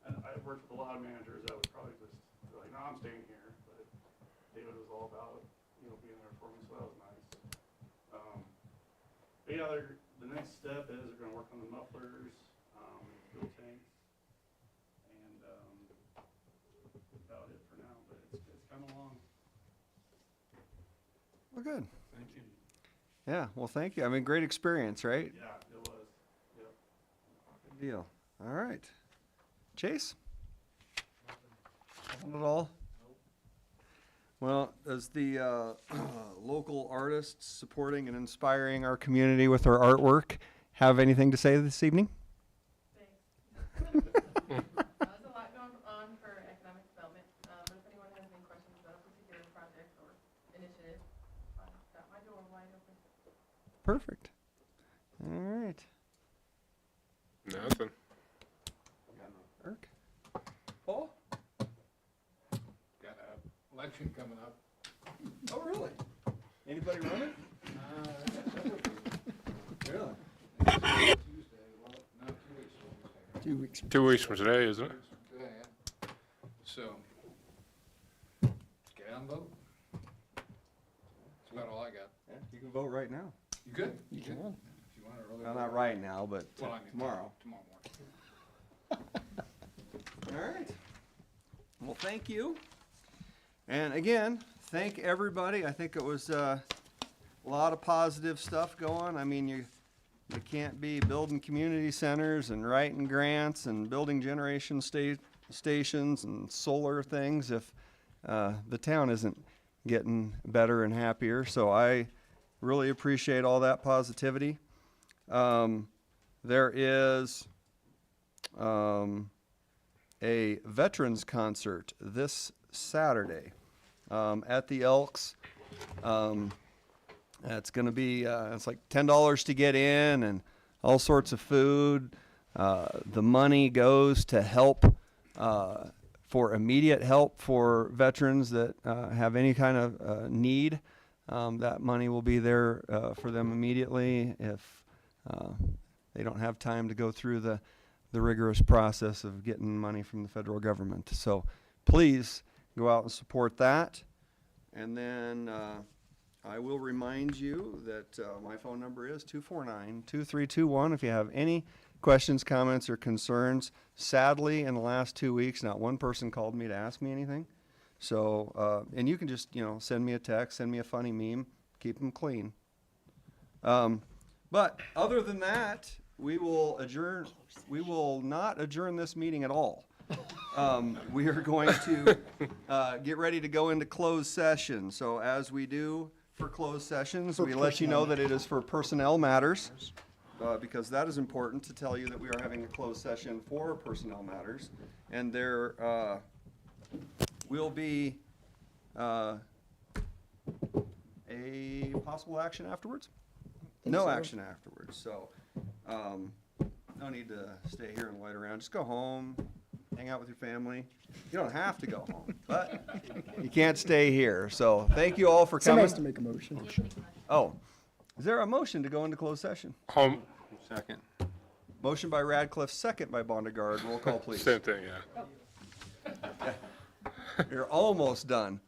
and I've worked with a lot of managers that would probably just be like, no, I'm staying here, but David was all about, being there for me, so that was nice. But yeah, the next step is they're gonna work on the mufflers, fuel tanks, and that's about it for now, but it's coming along. Well, good. Thank you. Yeah, well, thank you. I mean, great experience, right? Yeah, it was, yep. Good deal. All right. Chase? Nothing at all? Well, does the local artists supporting and inspiring our community with their artwork have anything to say this evening? There's a lot going on for economic development, but if anyone has any questions about a particular project or initiative, I've got my door wide open. Perfect. All right. Nothing. Eric? Paul? Got an election coming up. Oh, really? Anybody running? Really? Tuesday, well, no, 2 weeks from Tuesday. 2 weeks. 2 weeks from today, isn't it? Yeah. So, get out and vote. That's about all I got. Yeah, you can vote right now. You could? You can. If you want to really. Well, not right now, but Well, I mean, tomorrow. Tomorrow morning. All right. Well, thank you. And again, thank everybody. I think it was a lot of positive stuff going. I mean, you can't be building community centers and writing grants and building generation stations and solar things if the town isn't getting better and happier. So I really appreciate all that positivity. There is a veterans concert this Saturday at the Elks. It's going to be, it's like $10 to get in and all sorts of food. The money goes to help for immediate help for veterans that have any kind of need. That money will be there for them immediately if they don't have time to go through the rigorous process of getting money from the federal government. So please go out and support that. And then I will remind you that my phone number is 249-2321 if you have any questions, comments, or concerns. Sadly, in the last 2 weeks, not one person called me to ask me anything. So, and you can just, send me a text, send me a funny meme, keep them clean. But other than that, we will not adjourn this meeting at all. We are going to get ready to go into closed session. So as we do for closed sessions, we let you know that it is for personnel matters, because that is important to tell you that we are having a closed session for personnel matters. And there will be a possible action afterwards? No action afterwards. So no need to stay here and wait around. Just go home, hang out with your family. You don't have to go home, but you can't stay here. So thank you all for coming. Somebody has to make a motion. Oh, is there a motion to go into closed session? Second. Motion by Radcliffe, second by Bondegard. Roll call, please. Same thing, yeah. You're almost done.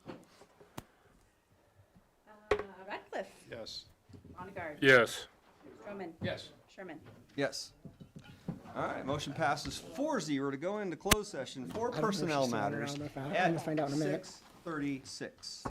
Radcliffe, Yes. Bondegard, Yes. Stroman, Yes. Sherman. Yes. All right, motion passes 4-0 to go into closed session for personnel matters I'm gonna find out in a minute. at 6:36.